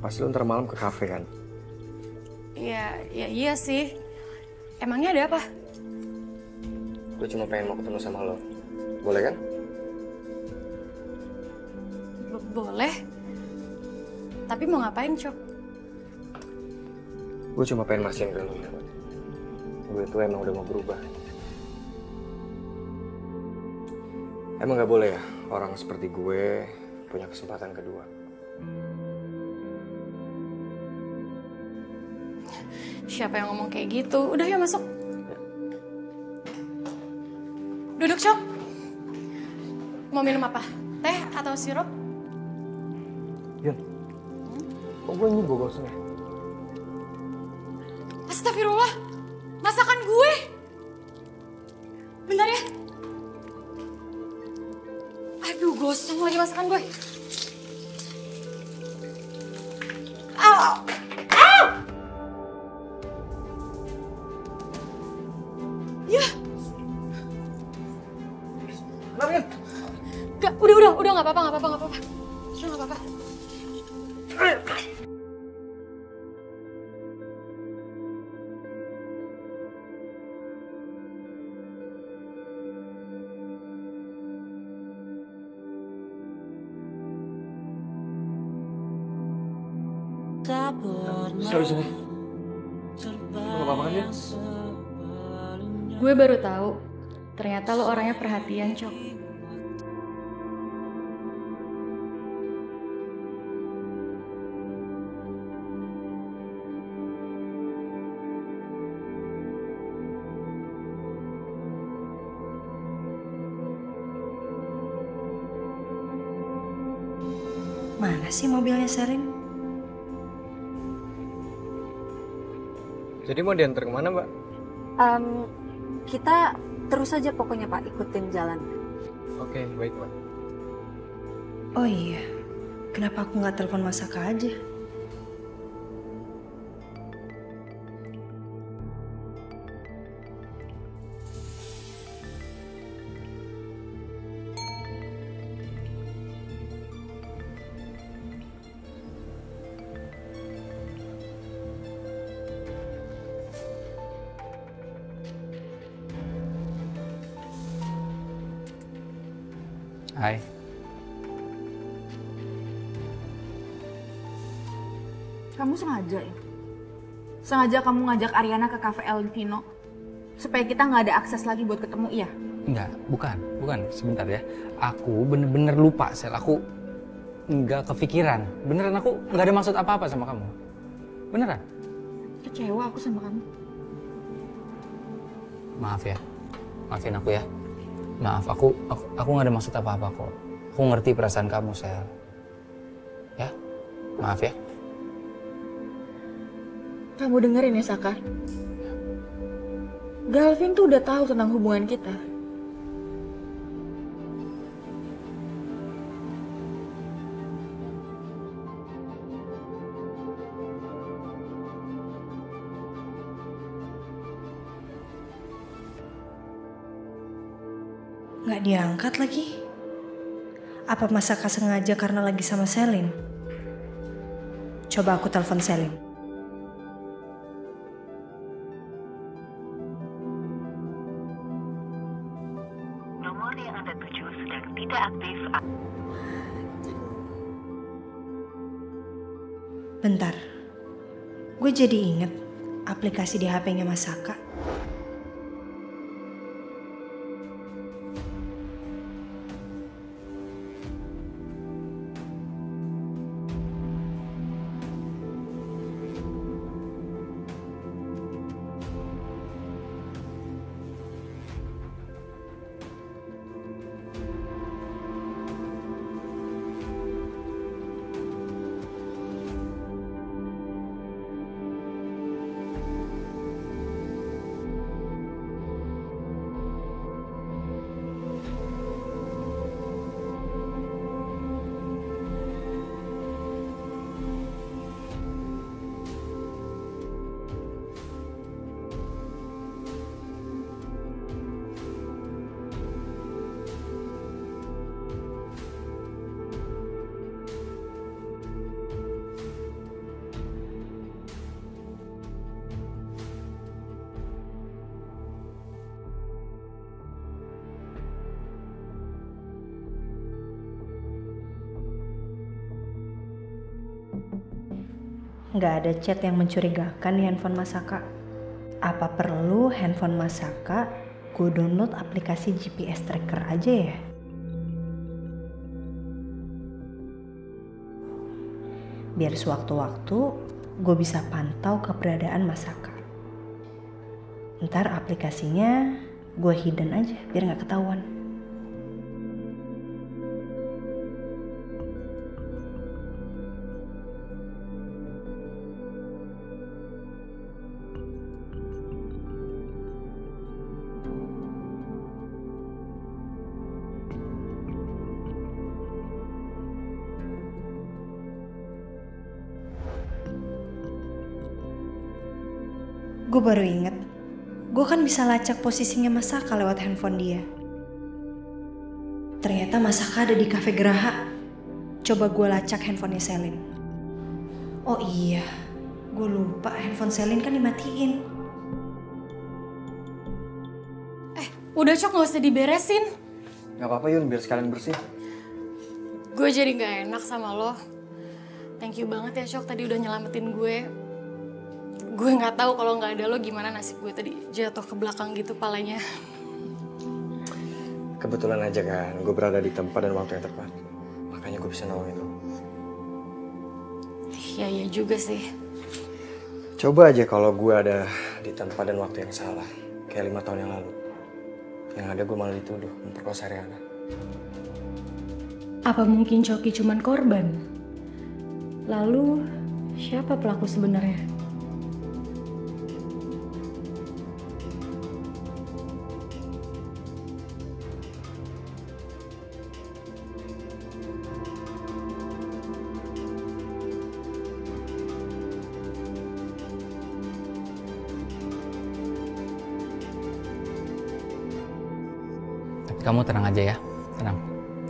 Pasti lu ntar malam ke kafe kan? Iya sih. Emangnya ada apa? Gue cuma pengen mau ketemu sama lo. Boleh kan? Boleh. Tapi mau ngapain, Cok? Gue cuma pengen mastiin ke lo ya. Gue tuh emang udah mau berubah. Emang gak boleh ya orang seperti gue punya kesempatan kedua. Siapa yang ngomong kayak gitu? Udah yuk masuk. Duduk, Cok. Mau minum apa? Teh atau sirup? Yun, kok gue ini bogosnya? Astagfirullah, masakan gue. Bentar ya. Aduh, gosong lagi masakan gue. Au! Au! Ya. Kenapa, Yun? Gak, udah nggak apa-apa. Udah nggak apa-apa. Sorry. Lo gak apa-apa kan, Yun? Gue baru tahu, ternyata lo orangnya perhatian, Cok. Mana sih mobilnya Selin? Jadi mau diantar kemana, Mbak? Kita terus aja pokoknya Pak, ikutin jalan. Oke, baik, Mbak. Oh iya, kenapa aku nggak telepon Masaka aja? Hai. Kamu sengaja ya? Sengaja kamu ngajak Ariana ke cafe El Vino supaya kita nggak ada akses lagi buat ketemu, iya? Enggak, bukan. Sebentar ya. Aku bener-bener lupa, Sel. Aku nggak kepikiran. Beneran aku nggak ada maksud apa-apa sama kamu. Beneran. Kecewa aku sama kamu. Maaf ya. Maafin aku ya. Maaf, aku nggak ada maksud apa-apa kok. Aku ngerti perasaan kamu, Sel. Ya, maaf ya. Kamu dengerin ya, Saka. Galvin tuh udah tahu tentang hubungan kita. Nggak diangkat lagi. Apa Masaka sengaja karena lagi sama Selin? Coba aku telepon Selin. Nomor yang Anda tuju sedang tidak aktif. Bentar. Gue jadi inget aplikasi di HP-nya Masaka. nggak ada chat yang mencurigakan di handphone Masaka. Apa perlu handphone Masaka gue download aplikasi GPS tracker aja ya? Biar sewaktu-waktu gue bisa pantau keberadaan Masaka. Ntar aplikasinya gue hidden aja biar nggak ketahuan. Gue baru inget, gue kan bisa lacak posisinya Masaka lewat handphone dia. Ternyata Masaka ada di Cafe Geraha. Coba gue lacak handphonenya Selin. Oh iya, gue lupa handphone Selin kan dimatiin. Udah Cok, gak usah diberesin. Gak apa-apa Yun, biar sekalian bersih. Gue jadi gak enak sama lo. Thank you banget ya Cok, tadi udah nyelamatin gue. Gue nggak tahu kalau nggak ada lo gimana nasib gue tadi jatuh ke belakang gitu palanya. Kebetulan aja kan, gue berada di tempat dan waktu yang tepat. Makanya gue bisa nolongin lo. Iya juga sih. Coba aja kalau gue ada di tempat dan waktu yang salah. Kayak 5 tahun yang lalu. Yang ada gue malah dituduh memperkosa Ariana. Apa mungkin Coki cuman korban? Lalu siapa pelaku sebenarnya? Kamu tenang aja ya, tenang.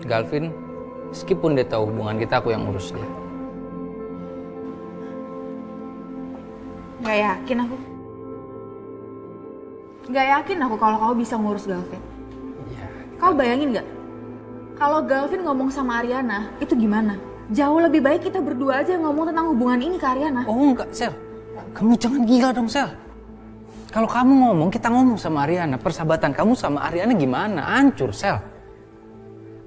Galvin, meskipun dia tahu hubungan kita, aku yang urus dia. Gak yakin aku. Gak yakin aku kalau kamu bisa ngurus Galvin. Iya. Kau bayangin gak? Kalau Galvin ngomong sama Ariana, itu gimana? Jauh lebih baik kita berdua aja ngomong tentang hubungan ini ke Ariana. Oh enggak, Sel. Kamu jangan gila dong, Sel. Kalau kamu ngomong, kita ngomong sama Ariana. Persahabatan kamu sama Ariana gimana? Hancur, Sel.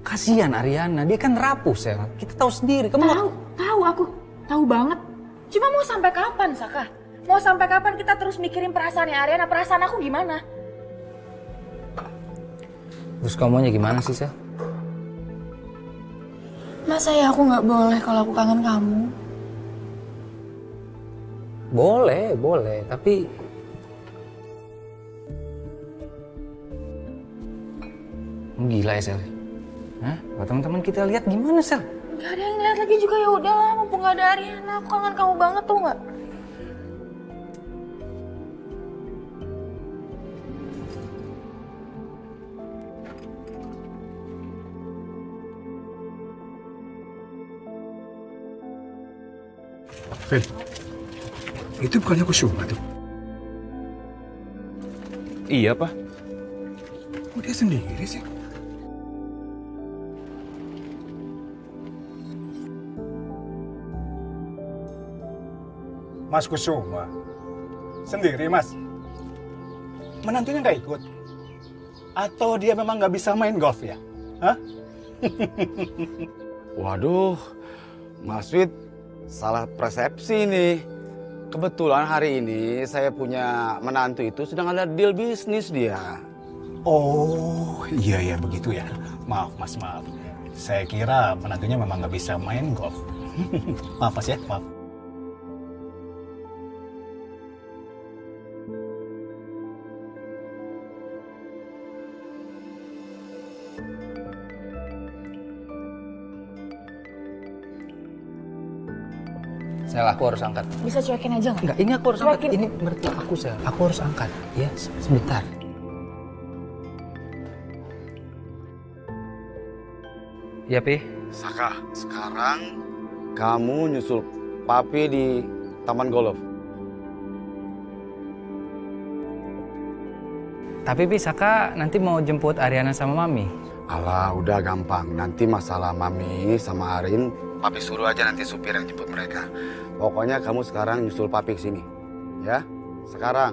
Kasihan Ariana, dia kan rapuh, Sel. Kita tahu sendiri. Kamu Tahu aku. Tahu banget. Cuma mau sampai kapan, Saka? Mau sampai kapan kita terus mikirin perasaannya Ariana? Perasaan aku gimana? Terus kamu maunya gimana sih, Sel? Masa ya aku nggak boleh kalau aku kangen kamu? Boleh. Tapi gila ya, Sel. Hah? Kalau teman-teman kita lihat gimana, Sel? Gak ada yang lihat lagi juga, ya udahlah, mumpung gak ada Ariana, aku kangen kamu banget tuh nggak? Vin, itu bukannya Kusuma tuh? Iya, Pak. Kok dia sendiri sih? Mas Kusuma? Sendiri, Mas? Menantunya nggak ikut? Atau dia memang nggak bisa main golf ya? Hah? Waduh, Mas Fit salah persepsi nih. Kebetulan hari ini saya punya menantu itu sedang ada deal bisnis dia. Oh, iya begitu ya. Maaf, Mas, maaf. Saya kira menantunya memang nggak bisa main golf. Maaf, Mas ya, maaf. Sel, aku harus angkat. Bisa cuekin aja nggak? Enggak, ini aku harus angkat. Ini mertua aku, Sel. Aku harus angkat. Ya, sebentar. Ya, Pi. Saka, sekarang kamu nyusul Papi di Taman Golf. Tapi Pi, Saka nanti mau jemput Ariana sama Mami. Alah, udah gampang. Nanti masalah Mami sama Arin Papi suruh aja nanti supir yang jemput mereka. Pokoknya kamu sekarang nyusul papi ke sini. Ya? Sekarang.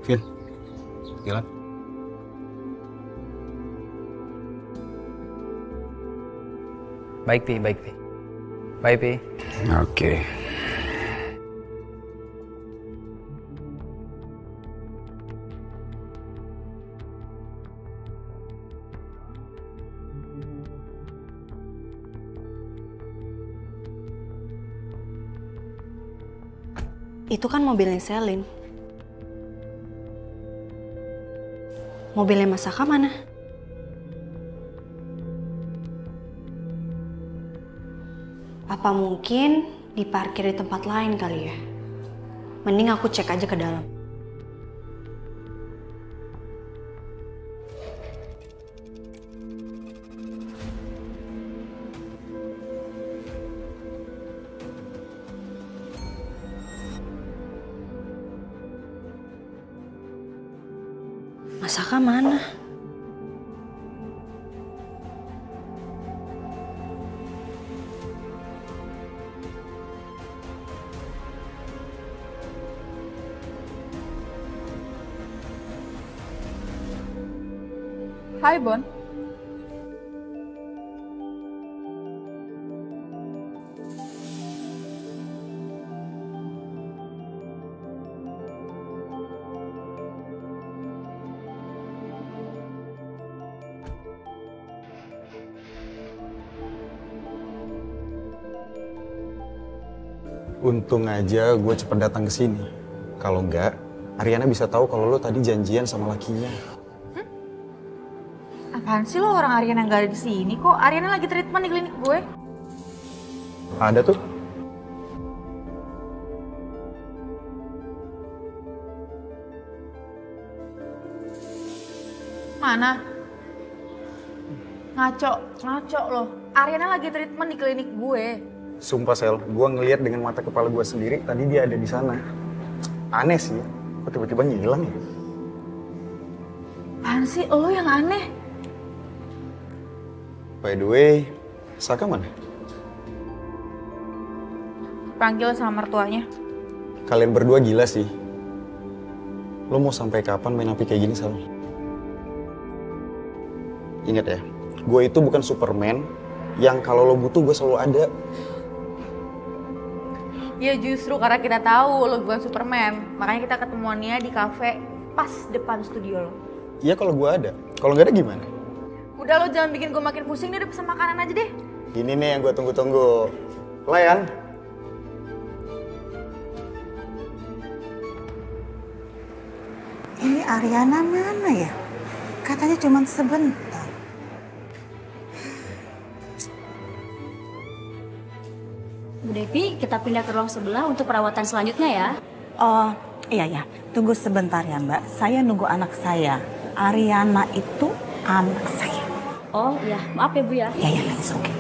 Vin, jalan. Baik, Pi. Baik, Pi. Bye, Pi. Oke. Itu kan mobilnya Selin. Mobilnya Mas Saka mana? Apa mungkin diparkir di tempat lain kali ya? Mending aku cek aja ke dalam. Mas Saka mana? Hai, Bon. Untung aja gue cepet datang ke sini. Kalau enggak, Ariana bisa tahu kalau lo tadi janjian sama lakinya. Apaan sih lo, orang Ariana nggak ada di sini kok? Ariana lagi treatment di klinik gue. Ada tuh. Mana? Ngaco loh. Ariana lagi treatment di klinik gue. Sumpah Sel, gue ngeliat dengan mata kepala gue sendiri tadi dia ada di sana. Aneh sih, kok tiba-tiba ngilang ya? Apaan sih lo yang aneh? By the way, Saka mana? Panggil sama mertuanya. Kalian berdua gila sih. Lo mau sampai kapan main api kayak gini, Sal? Ingat ya, gue itu bukan Superman yang kalau lo butuh gue selalu ada. Ya justru karena kita tahu lo bukan Superman, makanya kita ketemuannya di kafe pas depan studio lo. Iya kalau gue ada, kalau nggak ada gimana? Udah lo jangan bikin gue makin pusing deh, udah pesen makanan aja deh. Ini nih yang gue tunggu-tunggu. Layan. Ini Ariana mana ya? Katanya cuma sebentar. Bu Devi, kita pindah ke ruang sebelah untuk perawatan selanjutnya ya. Oh, iya. Tunggu sebentar ya, Mbak. Saya nunggu anak saya. Ariana itu anak saya. Oh iya, maaf ya Bu ya. Ya, it's okay.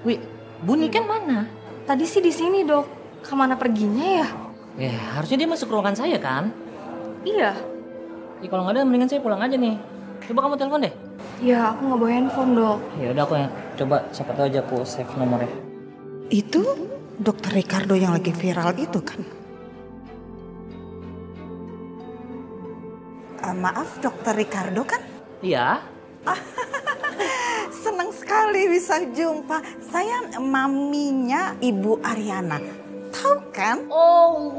Wi, Bu Niken mana? Tadi sih di sini, Dok. Kemana perginya ya? Ya, harusnya dia masuk ruangan saya kan? Iya. Ya kalau nggak ada, mendingan saya pulang aja nih. Coba kamu telepon deh. Ya, aku nggak bawa handphone, Dok. Ya udah aku yang coba, siapa tahu aja aku save nomornya. Itu Dokter Ricardo yang lagi viral itu kan? Maaf, Dokter Ricardo kan? Iya. Senang sekali bisa jumpa. Saya maminya Ibu Ariana. Tahu kan? Oh,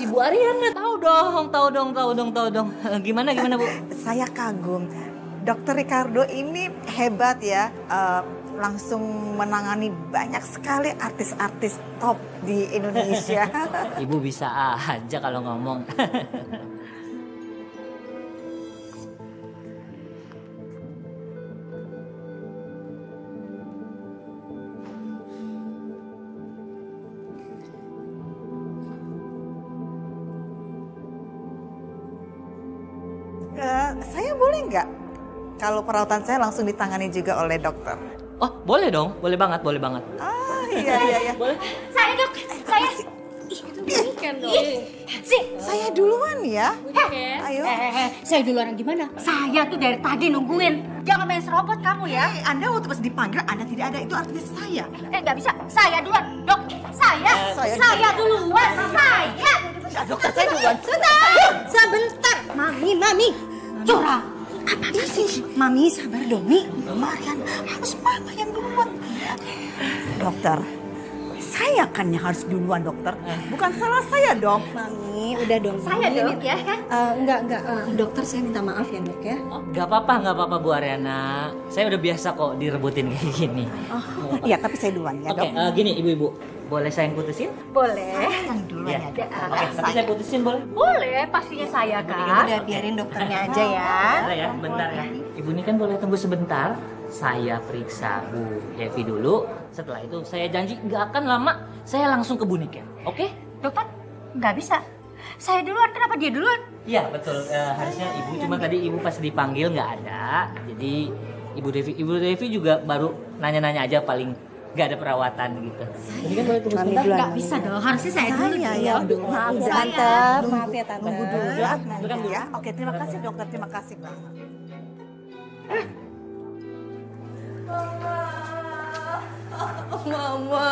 Ibu Ariana tahu dong. Gimana Bu? Saya kagum. Dokter Ricardo ini hebat ya. Langsung menangani banyak sekali artis-artis top di Indonesia. Ibu bisa aja kalau ngomong. Saya boleh nggak kalau perawatan saya langsung ditangani juga oleh dokter? Oh, boleh dong. Boleh banget. Ah, iya. Boleh. Saya dok, saya. Itu bukan dong. sih? Saya duluan ya. Ayo. Saya duluan gimana? Saya tuh dari tadi nungguin. Jangan main serobot kamu ya. Anda waktu pas dipanggil Anda tidak ada, itu artinya saya. Nggak bisa. Saya duluan, dok. Saya duluan. Saya. Dokter, saya duluan. Sebentar. Mami. Curang. Apa sih? Mami, sabar dong, Mi. Marian, harus mama yang duluan. Dokter, saya kan yang harus duluan, dokter. Bukan salah saya, dok. Mami, udah dong. Saya dong ya kan? Enggak. Dokter, saya minta maaf ya, dok ya. Gak apa-apa Bu Ariana. Saya udah biasa kok direbutin kayak gini. Iya, tapi saya duluan ya, dok. Oke, gini ibu-ibu. Boleh saya yang putusin? Boleh. Yang duluan ya, dok. Tapi saya putusin boleh? Boleh, pastinya saya kan. Udah biarin dokternya aja ya. Bentar ya. Ibu ini kan boleh tunggu sebentar. Saya periksa Bu Hevi dulu. Setelah itu saya janji nggak akan lama. Saya langsung ke Bu Niken. Oke? Dokter, nggak bisa. Saya duluan, kenapa dia duluan? Iya betul. Harusnya Ibu cuma tadi Ibu pas dipanggil nggak ada. Jadi Ibu Devi juga baru nanya-nanya aja paling nggak ada perawatan gitu. Ini kan boleh tunggu sebentar. Nggak bisa dong, harusnya saya dulu. Maaf ya, Tante. Maaf ya, Tante. Tunggu dulu Ya. Oke, terima kasih, dokter. Terima kasih banget. Mama.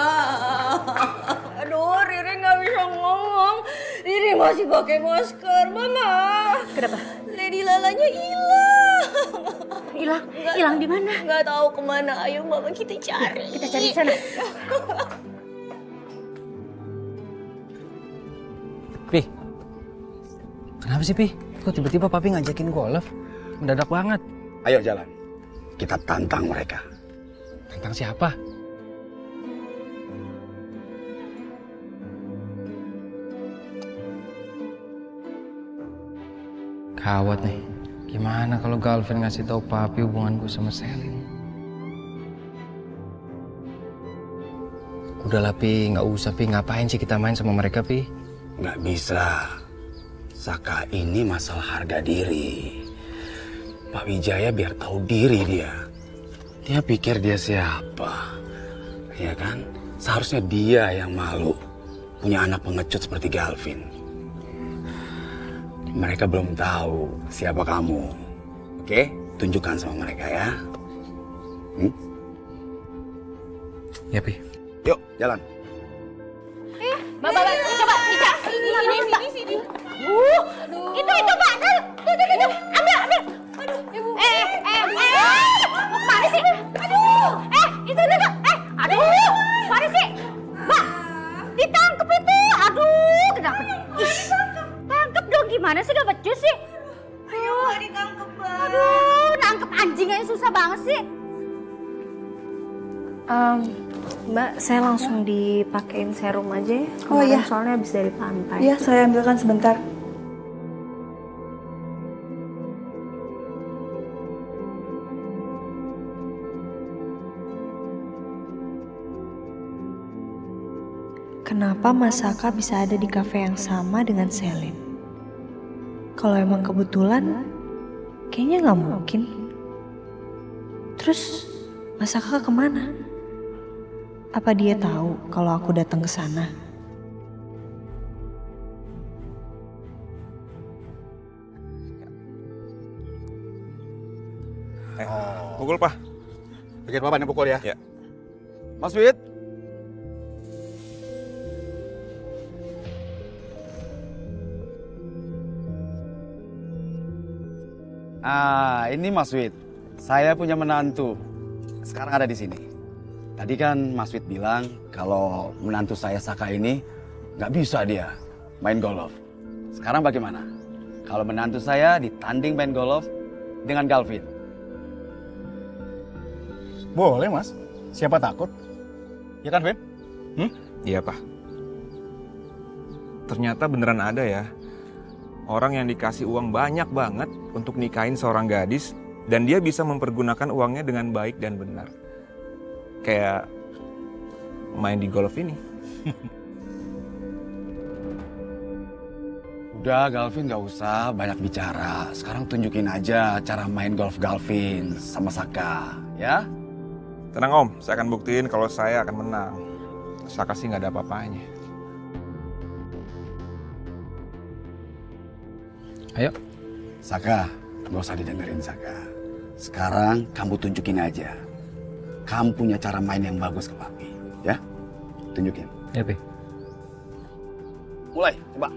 Aduh, Riri nggak bisa ngomong. Riri masih pakai masker, Mama. Kenapa? Lady Lalanya hilang. Hilang di mana? Nggak tahu kemana. Ayo, Mama, kita cari. Kita cari di sana. Pi, kenapa sih Pi? Kok tiba-tiba Papi ngajakin golf? Mendadak banget. Ayo jalan. Kita tantang mereka. Tantang siapa? Gawat nih. Gimana kalau Galvin ngasih tahu Papi hubunganku sama Selin? Udahlah Pi, nggak usah Pi. Ngapain sih kita main sama mereka Pi? Nggak bisa. Saka ini masalah harga diri. Pak Wijaya biar tahu diri dia. Dia pikir dia siapa? Ya kan? Seharusnya dia yang malu punya anak pengecut seperti Galvin. Mereka belum tahu siapa kamu. Oke? Tunjukkan sama mereka ya. Ya Pi. Yuk, jalan. Bapak, coba dicak. Sini. Itu, Pak. Tuh. Ambil. Aduh, Ibu. Mana sih? Aduh. Itu. Aduh. Mana sih? Mbak, ditangkep itu. Aduh, kenapa? Tangkep dong, gimana sih gak becus sih? Ayo, ditangkep, Mbak. Aduh, nangkep anjing aja susah banget sih. Mbak, saya langsung dipakein serum aja ya. Oh iya. Soalnya habis dari pantai. Iya, saya ambilkan sebentar. Kenapa Mas Saka bisa ada di kafe yang sama dengan Selin? Kalau emang kebetulan, kayaknya nggak mungkin. Terus Mas Saka kemana? Apa dia tahu kalau aku datang ke sana? Pukul, Pak. Bikin Papa nih pukul ya. Ya. Mas Wid. Ini Mas Wid. Saya punya menantu. Sekarang ada di sini. Tadi kan Mas Wid bilang kalau menantu saya Saka ini nggak bisa dia main golf. Sekarang bagaimana? Kalau menantu saya ditanding main golf dengan Galvin. Boleh, Mas. Siapa takut? Ya kan, Vin? Iya, Pak. Ternyata beneran ada ya. Orang yang dikasih uang banyak banget untuk nikahin seorang gadis dan dia bisa mempergunakan uangnya dengan baik dan benar. Kayak main di golf ini. Udah Galvin nggak usah banyak bicara. Sekarang tunjukin aja cara main golf Galvin sama Saka, ya? Tenang Om, saya akan buktiin kalau saya akan menang. Saka sih nggak ada apa-apanya. Ayo. Saka, gak usah didengerin Saka. Sekarang kamu tunjukin aja. Kamu punya cara main yang bagus ke papi. Ya? Tunjukin. Ya, Pi. Mulai, coba.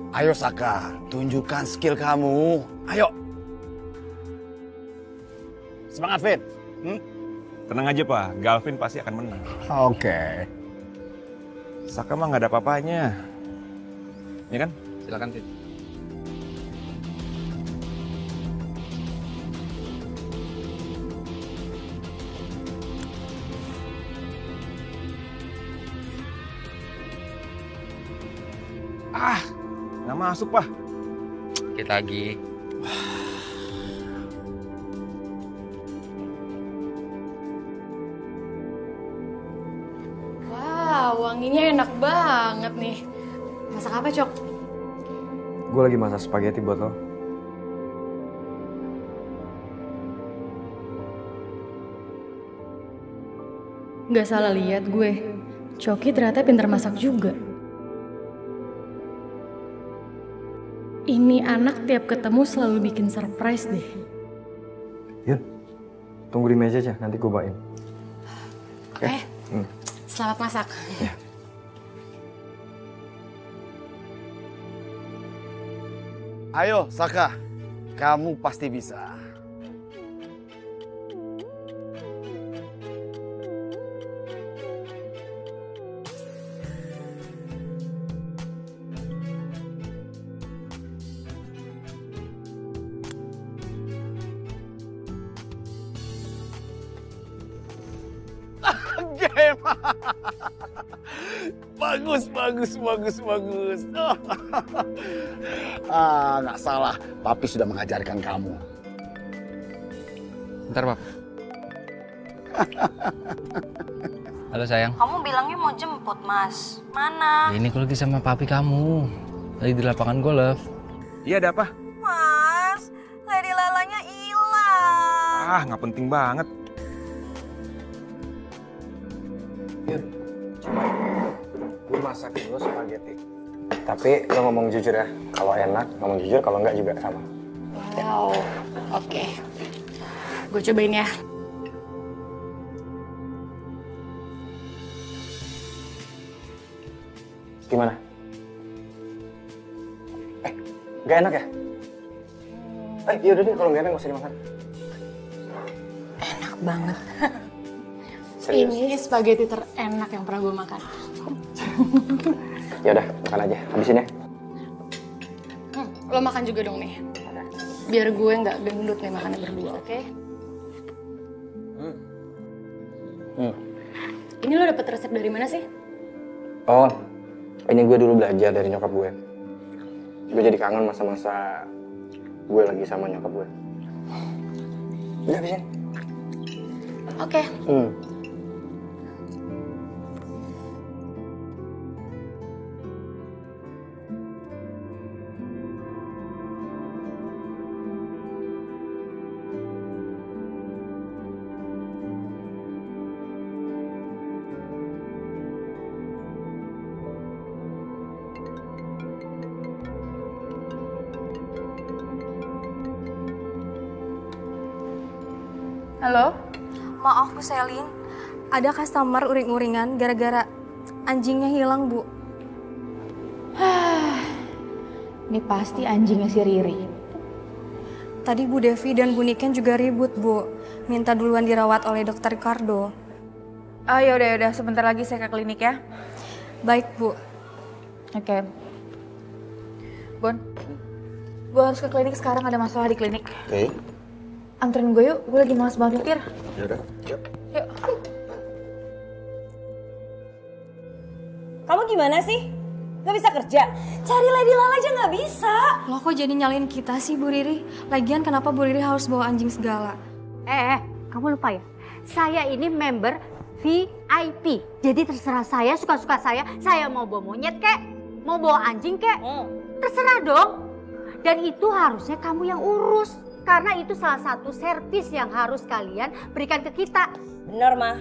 Ayo Saka, tunjukkan skill kamu. Ayo. Semangat, Fit. Tenang aja, Pak. Galvin pasti akan menang. Oke. Saka mah nggak ada apa-apanya. Ya kan? Silakan, Fit. Nggak masuk, Pak. Dikit lagi. Wow, wanginya enak banget nih. Masak apa, Cok? Gue lagi masak spaghetti buat lo. Gak salah lihat gue. Coki ternyata pintar masak juga. Ini anak tiap ketemu selalu bikin surprise deh. Yun, tunggu di meja aja, nanti gue bawain. Oke. Selamat masak. Ya. Ayo Saka, kamu pasti bisa. Game. Bagus. Nggak salah. Papi sudah mengajarkan kamu. Bentar, Pap. Halo, sayang. Kamu bilangnya mau jemput, Mas. Mana? Ini aku lagi sama papi kamu. Lagi di lapangan golf. Iya, ada apa? Mas, Lady Lalanya hilang. Ah, nggak penting banget. Gue masakin lo spaghetti. Tapi lo ngomong jujur ya. Kalau enak, ngomong jujur. Kalau enggak juga sama. Wow, oke. Gue cobain ya. Gimana? Gak enak ya? Yaudah deh, kalau gak enak gak usah dimakan. Enak banget. Serius? Ini spaghetti terenak yang pernah gue makan. Yaudah, makan aja. Habisin ya. Lo makan juga dong nih. Biar gue nggak gendut nih makannya berdua, oke? Ini lo dapet resep dari mana sih? Oh, ini gue dulu belajar dari nyokap gue. Gue jadi kangen masa-masa gue lagi sama nyokap gue. Udah habisin. Oke. Halo? Maaf Bu Selin, ada customer uring-uringan gara-gara anjingnya hilang Bu. Ini pasti anjingnya si Riri. Tadi Bu Devi dan Bu Niken juga ribut Bu, minta duluan dirawat oleh Dokter Ricardo. Oh yaudah, sebentar lagi saya ke klinik ya. Baik Bu. Oke. Bon, gue harus ke klinik sekarang, ada masalah di klinik. Oke. Anterin gue yuk, gue lagi malas banget nyetir. Yaudah, yuk. Yuk. Kamu gimana sih? Gak bisa kerja? Cari Lady Lala aja gak bisa. Loh kok jadi nyalain kita sih Bu Riri? Lagian kenapa Bu Riri harus bawa anjing segala? Kamu lupa ya? Saya ini member VIP. Jadi terserah saya, suka-suka saya. Saya mau bawa monyet kek, mau bawa anjing kek. Terserah dong. Dan itu harusnya kamu yang urus. Karena itu salah satu servis yang harus kalian berikan ke kita. Bener, Mah.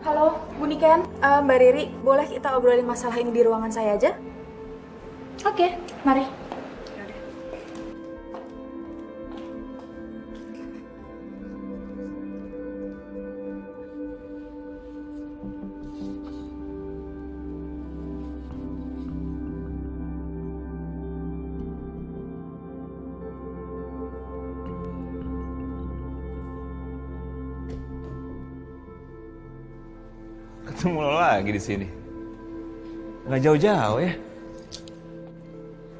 Halo, Bu Niken, Mbak Riri, boleh kita obrolin masalah ini di ruangan saya aja? Oke, mari. Ketemu lo lagi di sini. Nggak jauh-jauh ya.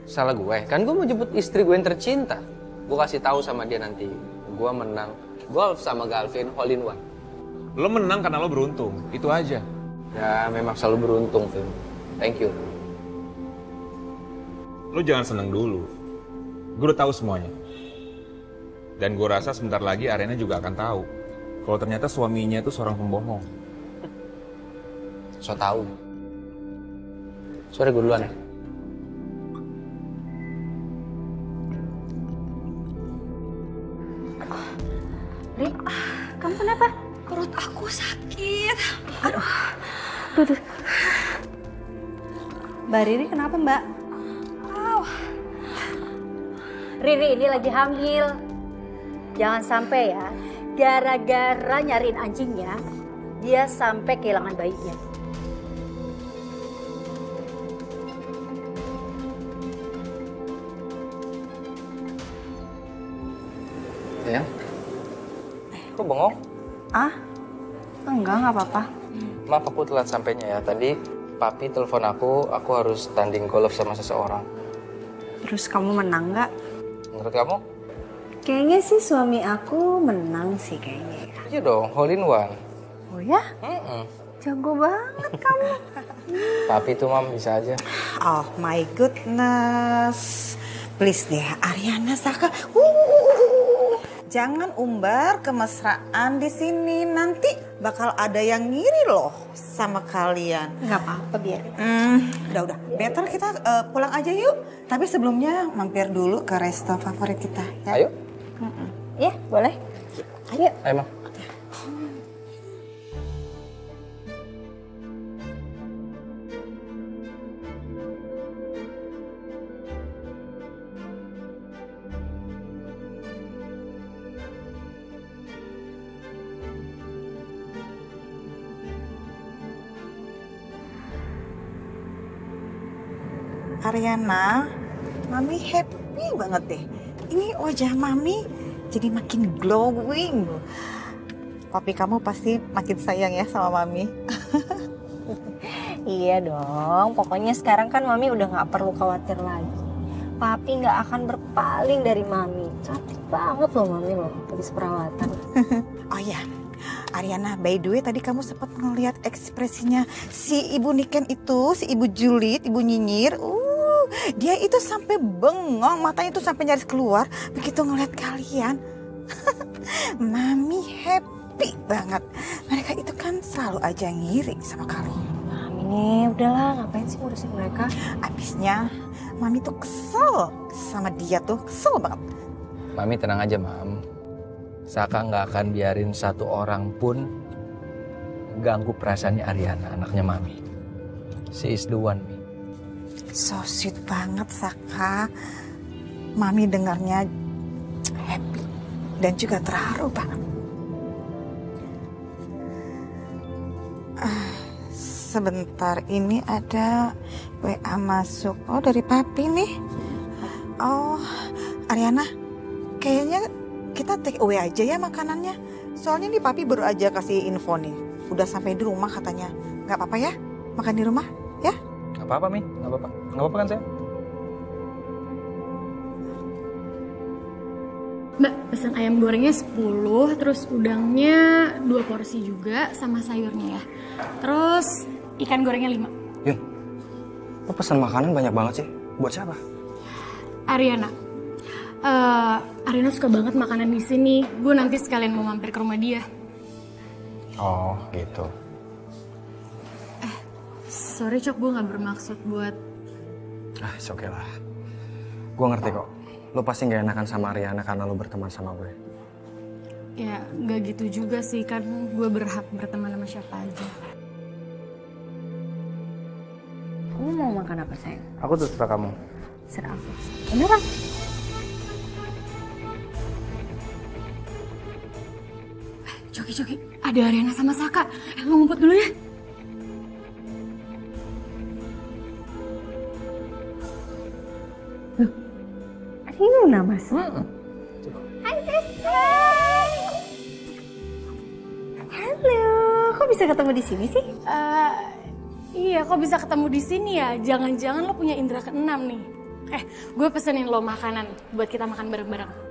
Salah gue, kan gue mau jemput istri gue yang tercinta. Gue kasih tahu sama dia nanti, gue menang golf sama Galvin hole in one. Lo menang karena lo beruntung, itu aja. Ya memang selalu beruntung, Vin. Thank you. Lo jangan seneng dulu. Gue udah tahu semuanya. Dan gue rasa sebentar lagi Ariana juga akan tahu kalau ternyata suaminya itu seorang pembohong. So tahu. Sorry, gue duluan ya. Ri, kamu kenapa? Perut aku sakit. Aduh. Duh. Mbak Riri kenapa Mbak? Riri ini lagi hamil. Jangan sampai ya, gara-gara nyariin anjingnya, dia sampai kehilangan bayinya. Ya? Kok bengong? Enggak apa-apa. Maaf aku telat sampainya ya. Tadi papi telepon aku harus tanding golf sama seseorang. Terus kamu menang nggak? Menurut kamu? Kayaknya sih suami aku menang sih kayaknya. Iya dong, hole in one. Oh ya? Jago banget kamu. Papi tuh mam bisa aja. Oh my goodness. Please deh, Ariana, Saka. Jangan umbar kemesraan di sini. Nanti bakal ada yang ngiri loh sama kalian. Nggak apa-apa biar. Udah. Better kita pulang aja yuk. Tapi sebelumnya mampir dulu ke resto favorit kita. Ya? Ayo. Ya, boleh. Ayo. Ayo, Mam. Ariana, Mami happy banget deh. Ini wajah Mami jadi makin glowing. Papi kamu pasti makin sayang ya sama Mami. Iya dong, pokoknya sekarang kan Mami udah gak perlu khawatir lagi. Papi gak akan berpaling dari Mami. Cantik banget loh Mami loh, habis perawatan. Oh ya, Ariana, by the way tadi kamu sempat ngeliat ekspresinya si Ibu Niken itu, si Ibu Juliet, Ibu Nyinyir. Dia itu sampai bengong, matanya itu sampai nyaris keluar begitu ngeliat kalian. Mami happy banget. Mereka itu kan selalu aja ngiri sama kalian. Mami, udahlah ngapain sih ngurusin mereka? Abisnya Mami tuh kesel sama dia tuh, kesel banget. Mami tenang aja, Mam. Saka nggak akan biarin satu orang pun ganggu perasaannya Ariana, anaknya Mami. She is the one, Mi. So sweet banget, Saka. Mami dengarnya happy dan juga terharu banget. Sebentar, ini ada WA masuk. Oh, dari Papi nih. Oh, Ariana, kayaknya kita take away aja ya makanannya. Soalnya nih Papi baru aja kasih info nih. Udah sampai di rumah katanya. Gak apa-apa ya? Makan di rumah, ya? Gak apa-apa, Mi. Gak apa-apa. Gak apa-apa kan, sayang? Mbak, pesan ayam gorengnya 10, terus udangnya 2 porsi juga, sama sayurnya ya. Terus ikan gorengnya 5. Yun, lo pesan makanan banyak banget sih. Buat siapa? Ariana. Ariana suka banget makanan di sini. Gue nanti sekalian mau mampir ke rumah dia. Oh, gitu. Sorry Cok, gue gak bermaksud buat... It's okay lah. Gue ngerti kok. Lo pasti gak enakan sama Ariana karena lo berteman sama gue. Ya, nggak gitu juga sih, kan gue berhak berteman sama siapa aja. Kamu mau makan apa, sayang? Aku terserah kamu. Serah aku. Beneran? Coki, ada Ariana sama Saka. Lo ngumpet dulu ya. Ada Yuna, Mas. Hai, Tessa. Halo, kok bisa ketemu di sini sih? Iya, kok bisa ketemu di sini ya? Jangan-jangan lo punya indera keenam nih. Gue pesenin lo makanan buat kita makan bareng-bareng.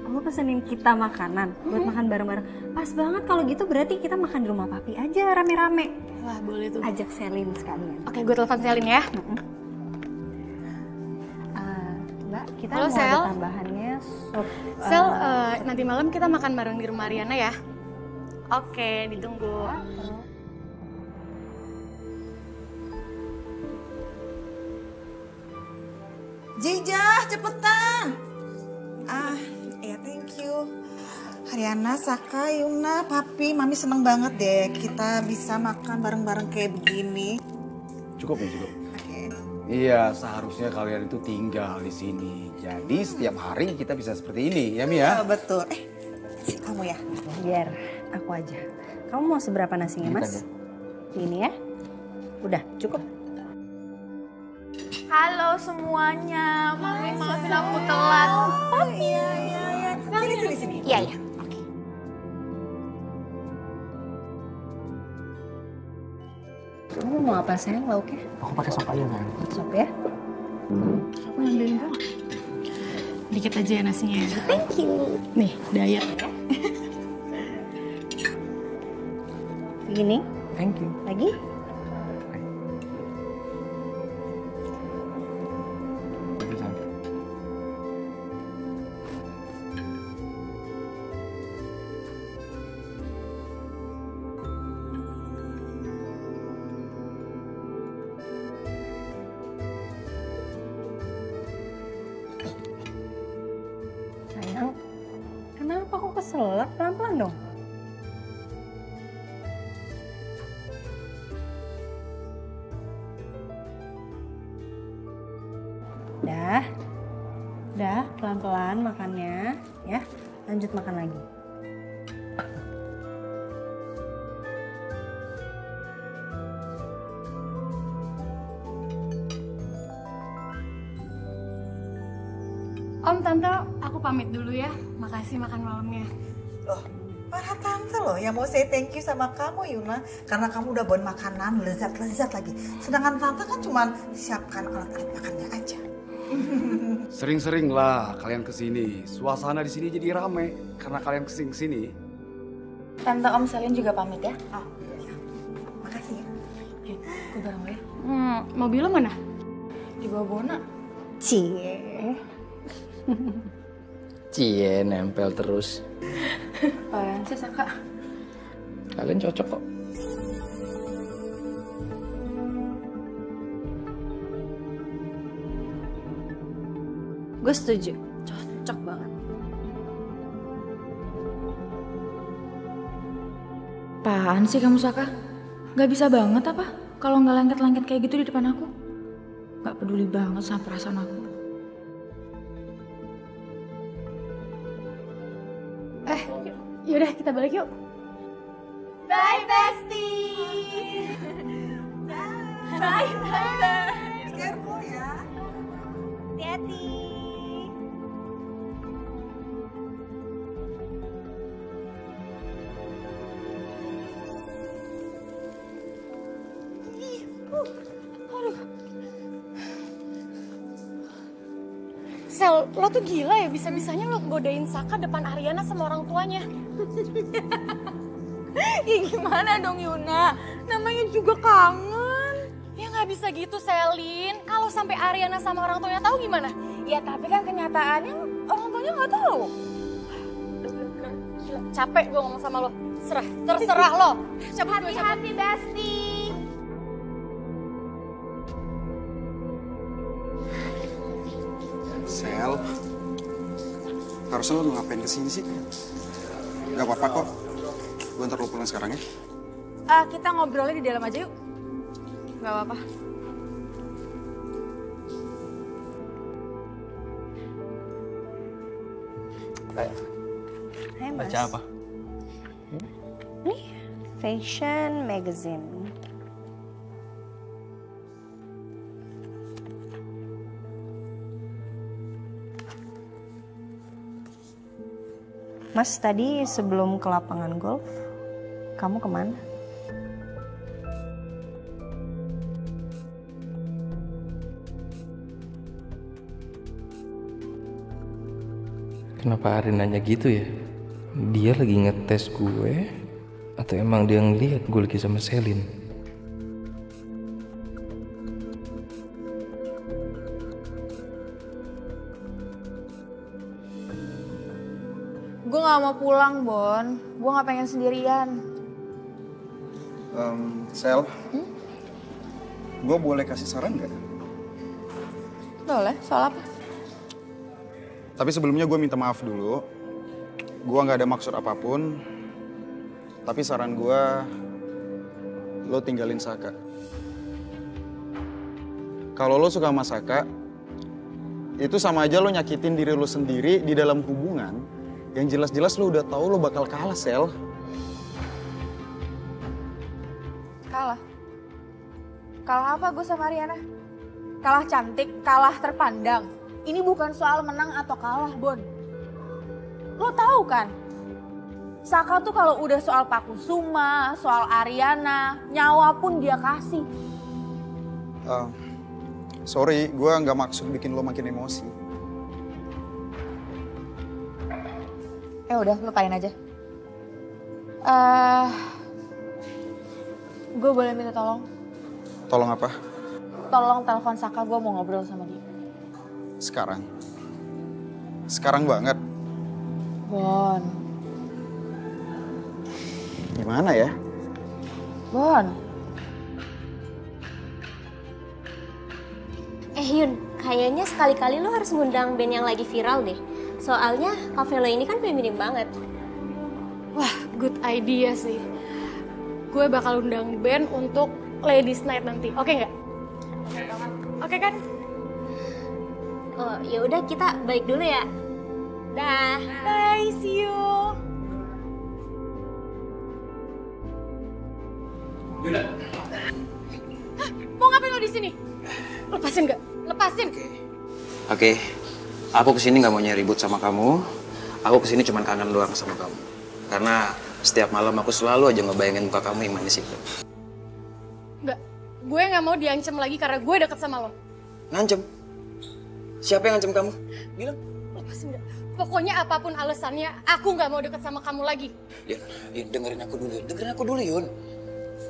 Kamu pesenin kita makanan buat makan bareng-bareng. Pas banget kalau gitu, berarti kita makan di rumah papi aja rame-rame. Wah, boleh tuh. Ajak Selin sekalian. Oke, gue telepon Selin ya. Mbak, kita halo, mau Sel. ada tambahannya sup. Sel, nanti malam kita makan bareng di rumah Ariana ya. Oke, ditunggu. Jijah, cepetan. Ya thank you. Ariana, Saka, Yuna, Papi, Mami seneng banget deh kita bisa makan bareng-bareng kayak begini. Cukup nih, cukup. Iya, seharusnya kalian itu tinggal di sini. Jadi setiap hari kita bisa seperti ini, ya Mi ya? Betul. Kamu ya? Biar aku aja. Kamu mau seberapa nasinya, Mas? Ini ya? Udah, cukup. Halo semuanya, Mami maafin aku telat. Iya. Sini. Iya. Kamu mau apa, sayang, lauknya? Aku pakai sop aja kan. Sop ya? Aku ngambilin dong. Dikit aja ya nasinya ya. Thank you. Nih, diet. Begini. Thank you. Lagi? Sayang, kenapa kok keselak? Pelan-pelan dong. Udah, pelan-pelan makannya, ya. Lanjut makan lagi. Om, Tante, aku pamit dulu ya. Makasih makan malamnya. Loh, para tante loh yang mau say thank you sama kamu, Yuna. Karena kamu udah bawain makanan lezat-lezat lagi. Sedangkan tante kan cuma siapkan alat-alat makannya aja. Sering-sering lah kalian kesini. Suasana di sini jadi rame karena kalian kesini. Tante Om Selin juga pamit ya. Oh, iya. Makasih ya. Gue bareng lo ya. Mobil lo mana? Di bawah Bona. Cie. Cie, nempel terus. Apaan sih, Saka? Kalian cocok kok. Gue setuju. Cocok banget. Apaan sih kamu, Saka? Gak bisa banget apa? Kalau nggak lengket-lengket kayak gitu di depan aku? Gak peduli banget sama perasaan aku. Yaudah, kita balik yuk. Bye bestie. Bye tante. Careful ya. Hati-hati. Sel, lo tuh gila ya, bisa-bisanya lo godain Saka depan Ariana sama orang tuanya. Ya gimana dong Yuna? Namanya juga kangen. Ya nggak bisa gitu, Selin. Kalau sampai Ariana sama orang tuanya tahu gimana? Ya tapi kan kenyataannya orang tuanya nggak tahu. Gila, capek gue ngomong sama lo. Terserah lo. Hati-hati bestie. Sel, Harusnya lo ngapain kesini sih? Gak apa-apa kok. Gue ntar lo pulang sekarang ya. Kita ngobrolnya di dalam aja yuk. Gak apa-apa. Hai Mas. Baca apa? Nih, Fashion Magazine. Mas, tadi sebelum ke lapangan golf, kamu kemana? Kenapa Arin nanya gitu ya? Dia lagi ngetes gue atau emang dia ngeliat gue lagi sama Selin? Gue gak mau pulang, Bon. Gue gak pengen sendirian. Sel, gue boleh kasih saran nggak? Boleh, soal apa? Tapi sebelumnya gue minta maaf dulu. Gue nggak ada maksud apapun. Tapi saran gue, lo tinggalin Saka. Kalau lo suka sama Saka, itu sama aja lo nyakitin diri lo sendiri di dalam hubungan yang jelas-jelas lo udah tahu lo bakal kalah, Sel. Kalah? Kalah apa gue sama Ariana? Kalah cantik, kalah terpandang. Ini bukan soal menang atau kalah, Bon. Lo tahu kan? Saka tuh kalau udah soal Pakusuma, soal Ariana, nyawa pun dia kasih. Sorry, gue nggak maksud bikin lo makin emosi. Udah, lupain aja. Gue boleh minta tolong? Tolong apa? Tolong telepon Saka, gue mau ngobrol sama dia. Sekarang? Sekarang banget? Bon. Gimana ya? Bon. Yun, kayaknya sekali-kali lo harus ngundang band yang lagi viral deh. Soalnya cafe lo ini kan feminim banget. Wah, good idea sih. Gue bakal undang band untuk Ladies Night nanti. Oke nggak? Oke kan? Oh, ya udah kita balik dulu ya. Dah. Bye, see you. Yuna. Hah, mau ngapain lo di sini? Lepasin nggak? Lepasin. Oke, aku kesini nggak mau nyari ribut sama kamu. Aku kesini cuma kangen doang sama kamu. Karena setiap malam aku selalu aja ngebayangin muka kamu yang manis itu. Nggak, gue nggak mau diancam lagi karena gue deket sama lo. Ngancem? Siapa yang ngancem kamu? Bilang. Lepasin nggak? Pokoknya apapun alasannya, aku nggak mau deket sama kamu lagi. Yun, dengerin aku dulu, Yun.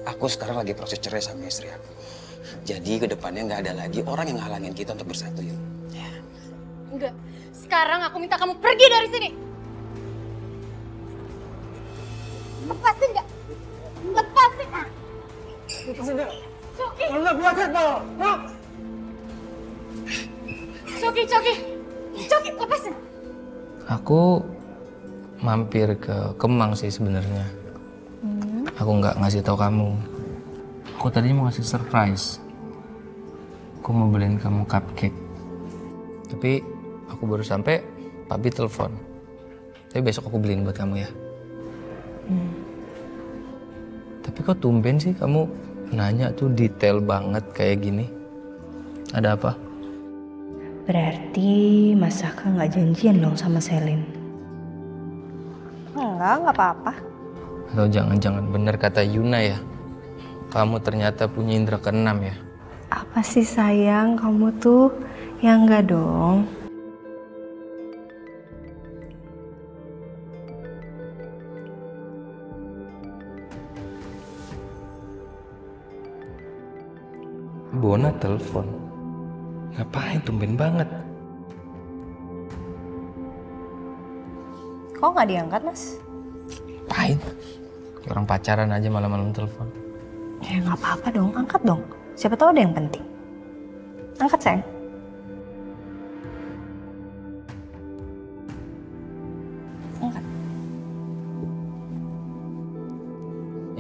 Aku sekarang lagi proses cerai sama istri aku. Jadi kedepannya nggak ada lagi orang yang ngalangin kita untuk bersatu, Yun. Ya. Enggak, sekarang aku minta kamu pergi dari sini. Lepasin nggak? Lepasin. Lepasin nggak? Coki. Kalau buat bal. Coki, lepasin. Aku mampir ke Kemang sih sebenarnya. Aku nggak ngasih tahu kamu. Aku tadinya mau ngasih surprise. Aku mau beliin kamu cupcake. Tapi aku baru sampai, papi telepon. Tapi besok aku beliin buat kamu ya. Tapi kok tumben sih kamu nanya tuh detail banget kayak gini. Ada apa? Berarti Mas Saka nggak janjian dong sama Selin? Enggak apa-apa. Atau jangan-jangan benar kata Yuna ya? Kamu ternyata punya indera keenam ya? Apa sih sayang, kamu tuh? Ya enggak dong. Bona telepon. Ngapain tumben banget? Kok nggak diangkat, Mas? Ngapain? Kayak orang pacaran aja malam-malam telepon. Ya nggak apa-apa dong, angkat dong. Siapa tahu ada yang penting. Angkat, sayang.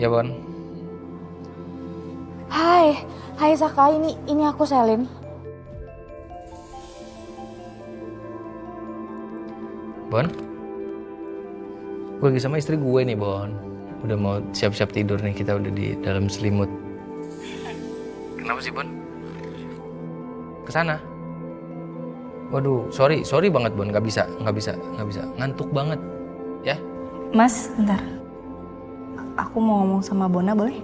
Ya, Bon. Hai Saka, ini aku Selin. Bon, gue lagi sama istri gue nih, Bon. Udah mau siap-siap tidur nih, kita udah di dalam selimut. Kenapa sih, Bon? Kesana? Waduh, sorry banget, Bon. Nggak bisa. Ngantuk banget, ya? Mas, bentar. Aku mau ngomong sama Bona, boleh?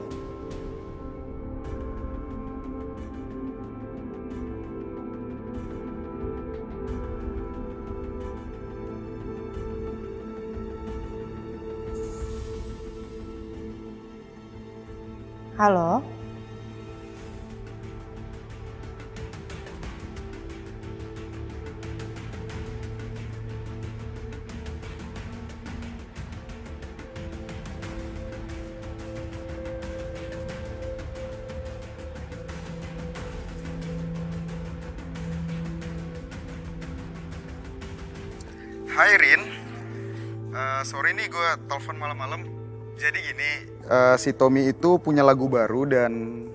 Halo? Hai Rin, sorry nih gue telepon malam-malam. Jadi gini, si Tommy itu punya lagu baru dan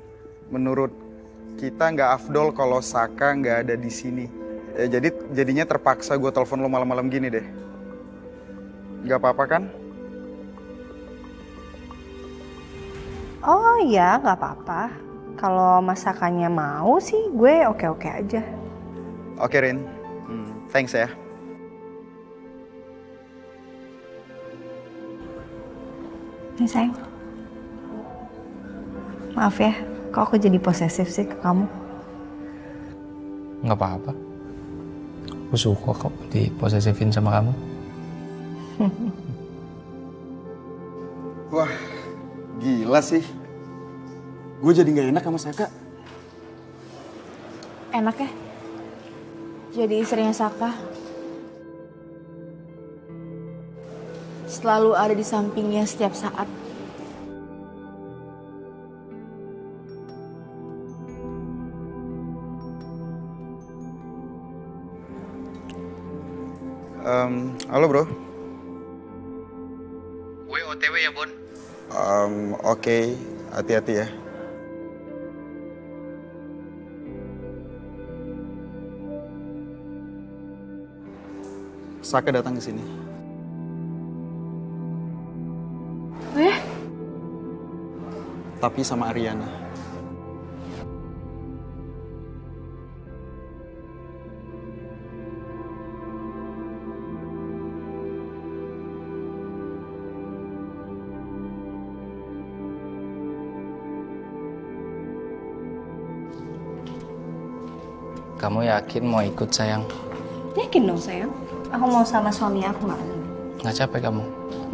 menurut kita nggak afdol kalau Saka nggak ada di sini. Jadinya terpaksa gue telepon lo malam-malam gini deh. Nggak apa-apa kan? Oh iya, nggak apa-apa. Kalau masakannya mau sih, gue oke-oke aja. Oke Rin, thanks ya. Nih sayang. Maaf ya, kok aku jadi posesif sih ke kamu? Nggak apa-apa. Aku suka kok diposesifin sama kamu. Wah, gila sih. Gue jadi nggak enak sama Saka. Enak ya? Jadi istrinya Saka. Selalu ada di sampingnya setiap saat. Halo bro. Gue OTW ya, Bon. Oke, hati-hati ya. Saka datang ke sini. Tapi sama Ariana. Kamu yakin mau ikut, sayang? Yakin dong sayang. Aku mau sama suami aku nggak? Nggak capek kamu?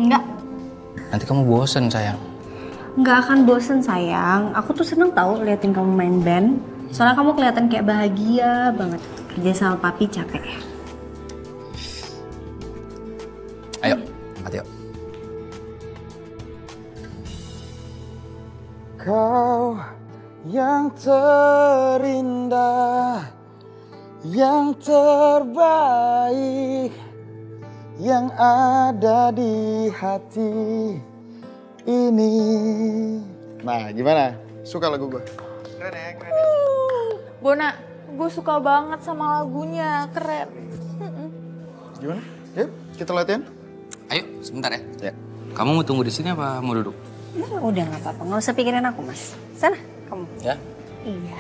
Enggak. Nanti kamu bosen, sayang. Nggak akan bosen sayang. Aku tuh seneng tau liatin kamu main band. Soalnya kamu kelihatan kayak bahagia banget. Kerja sama papi capek ya. Ayo, yuk. Kau yang terindah, yang terbaik, yang ada di hati ini. Nah, gimana? Suka lagu gue? Keren ya, keren ya. Bona, gue suka banget sama lagunya, keren. Gimana? Yuk, kita latihan. Ayo, sebentar ya. Ya. Kamu mau tunggu di sini apa mau duduk? Udah nggak apa-apa, nggak usah pikirin aku mas. Sana, kamu. Ya. Iya.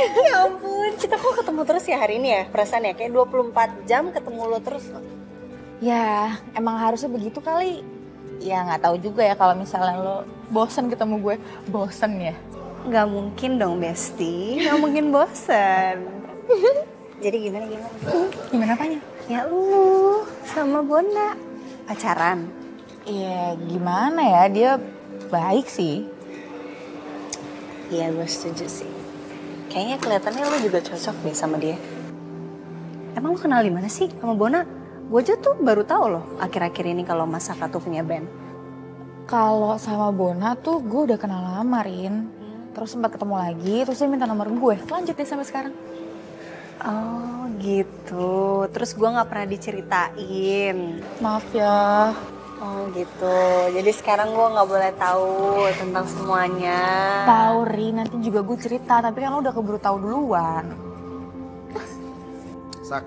Ya ampun, kita kok ketemu terus ya hari ini ya? Perasaan ya, kayak 24 jam ketemu lo terus. Ya, emang harusnya begitu kali. Ya nggak tahu juga ya kalau misalnya lo bosen ketemu gue. Bosen ya? Nggak mungkin dong Besti, nggak mungkin bosen. Jadi gimana? Gimana apanya? Ya lu sama Bona pacaran. Iya gimana ya, dia baik sih. Iya gue setuju sih. Kayaknya kelihatannya lo juga cocok deh sama dia. Emang lo kenal di mana sih sama Bona? Gue aja tuh baru tahu loh akhir-akhir ini kalau Mas Saka tuh punya band. Kalau sama Bona tuh gue udah kenal lama, Rin. Terus sempat ketemu lagi, terus dia minta nomor gue. Lanjut deh sampai sekarang. Oh gitu. Terus gue nggak pernah diceritain. Maaf ya. Oh gitu. Jadi sekarang gue nggak boleh tahu tentang semuanya. Tahu Ri, nanti juga gue cerita. Tapi kan lo udah keburu tahu duluan. Sak.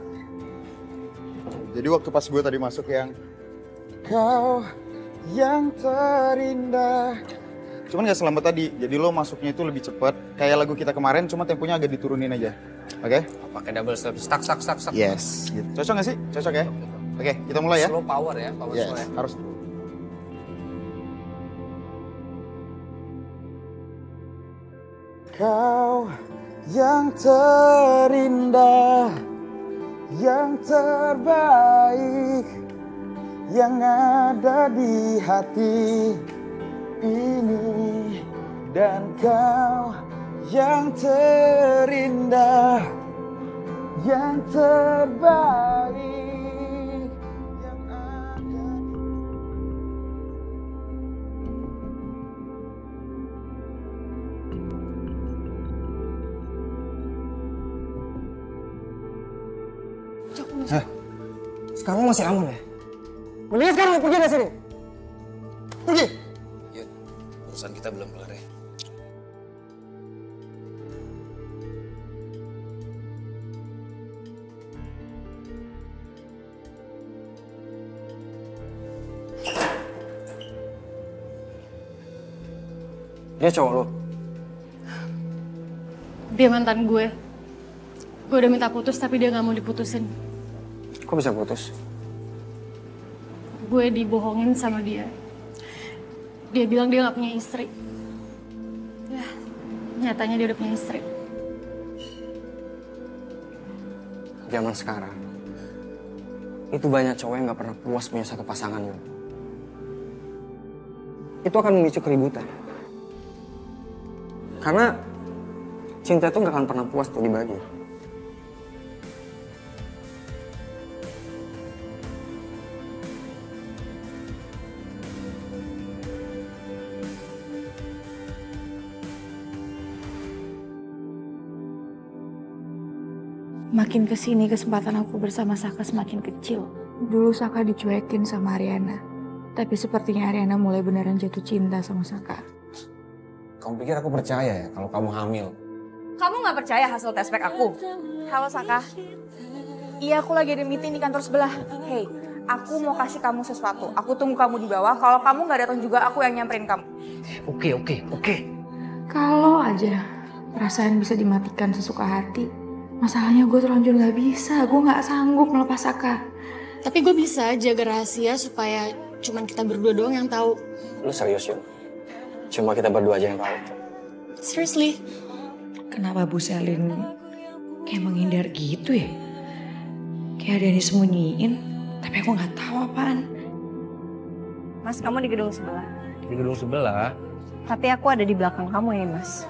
Jadi waktu pas gue tadi masuk yang kau yang terindah. Cuman gak selambat tadi, jadi lo masuknya itu lebih cepat. Kayak lagu kita kemarin, cuma temponya agak diturunin aja. Oke? Pakai double step, stuck. Yes. Gitu. Cocok gak sih? Cocok ya? Oke, kita mulai ya. Slow power ya, power Yes, slow ya. harus. Kau yang terindah, yang terbaik, yang ada di hati ini, dan kau yang terindah, yang terbaik. Hah? Sekarang masih aman ya? Mendingan sekarang pergi dari sini. Pergi. Yuk, urusan kita belum kelar ya. Dia cowok lo? Dia mantan gue. Gue udah minta putus tapi dia gak mau diputusin. Kok bisa putus? Gue dibohongin sama dia. Dia bilang dia gak punya istri. Ya, nyatanya dia udah punya istri. Zaman sekarang, itu banyak cowok yang gak pernah puas punya satu pasangan. Itu akan memicu keributan. Karena cinta itu gak akan pernah puas tuh dibagi. Makin kesini kesempatan aku bersama Saka semakin kecil. Dulu Saka dicuekin sama Ariana. Tapi sepertinya Ariana mulai beneran jatuh cinta sama Saka. Kamu pikir aku percaya ya kalau kamu hamil? Kamu gak percaya hasil tes pack aku? Halo Saka. Iya, aku lagi ada meeting di kantor sebelah. Hey, aku mau kasih kamu sesuatu. Aku tunggu kamu di bawah. Kalau kamu gak datang juga, aku yang nyamperin kamu. Oke. Kalau aja perasaan bisa dimatikan sesuka hati. Masalahnya gue terlanjur gak bisa. Gue gak sanggup melepas Saka. Tapi gue bisa jaga rahasia supaya cuman kita berdua doang yang tahu. Lu serius Yun? Cuma kita berdua aja yang tahu. Seriously. Kenapa Bu Selin kayak menghindar gitu ya? Kayak ada yang disembunyiin, tapi aku nggak tahu apaan. Mas, kamu di gedung sebelah. Di gedung sebelah. Tapi aku ada di belakang kamu ya, Mas.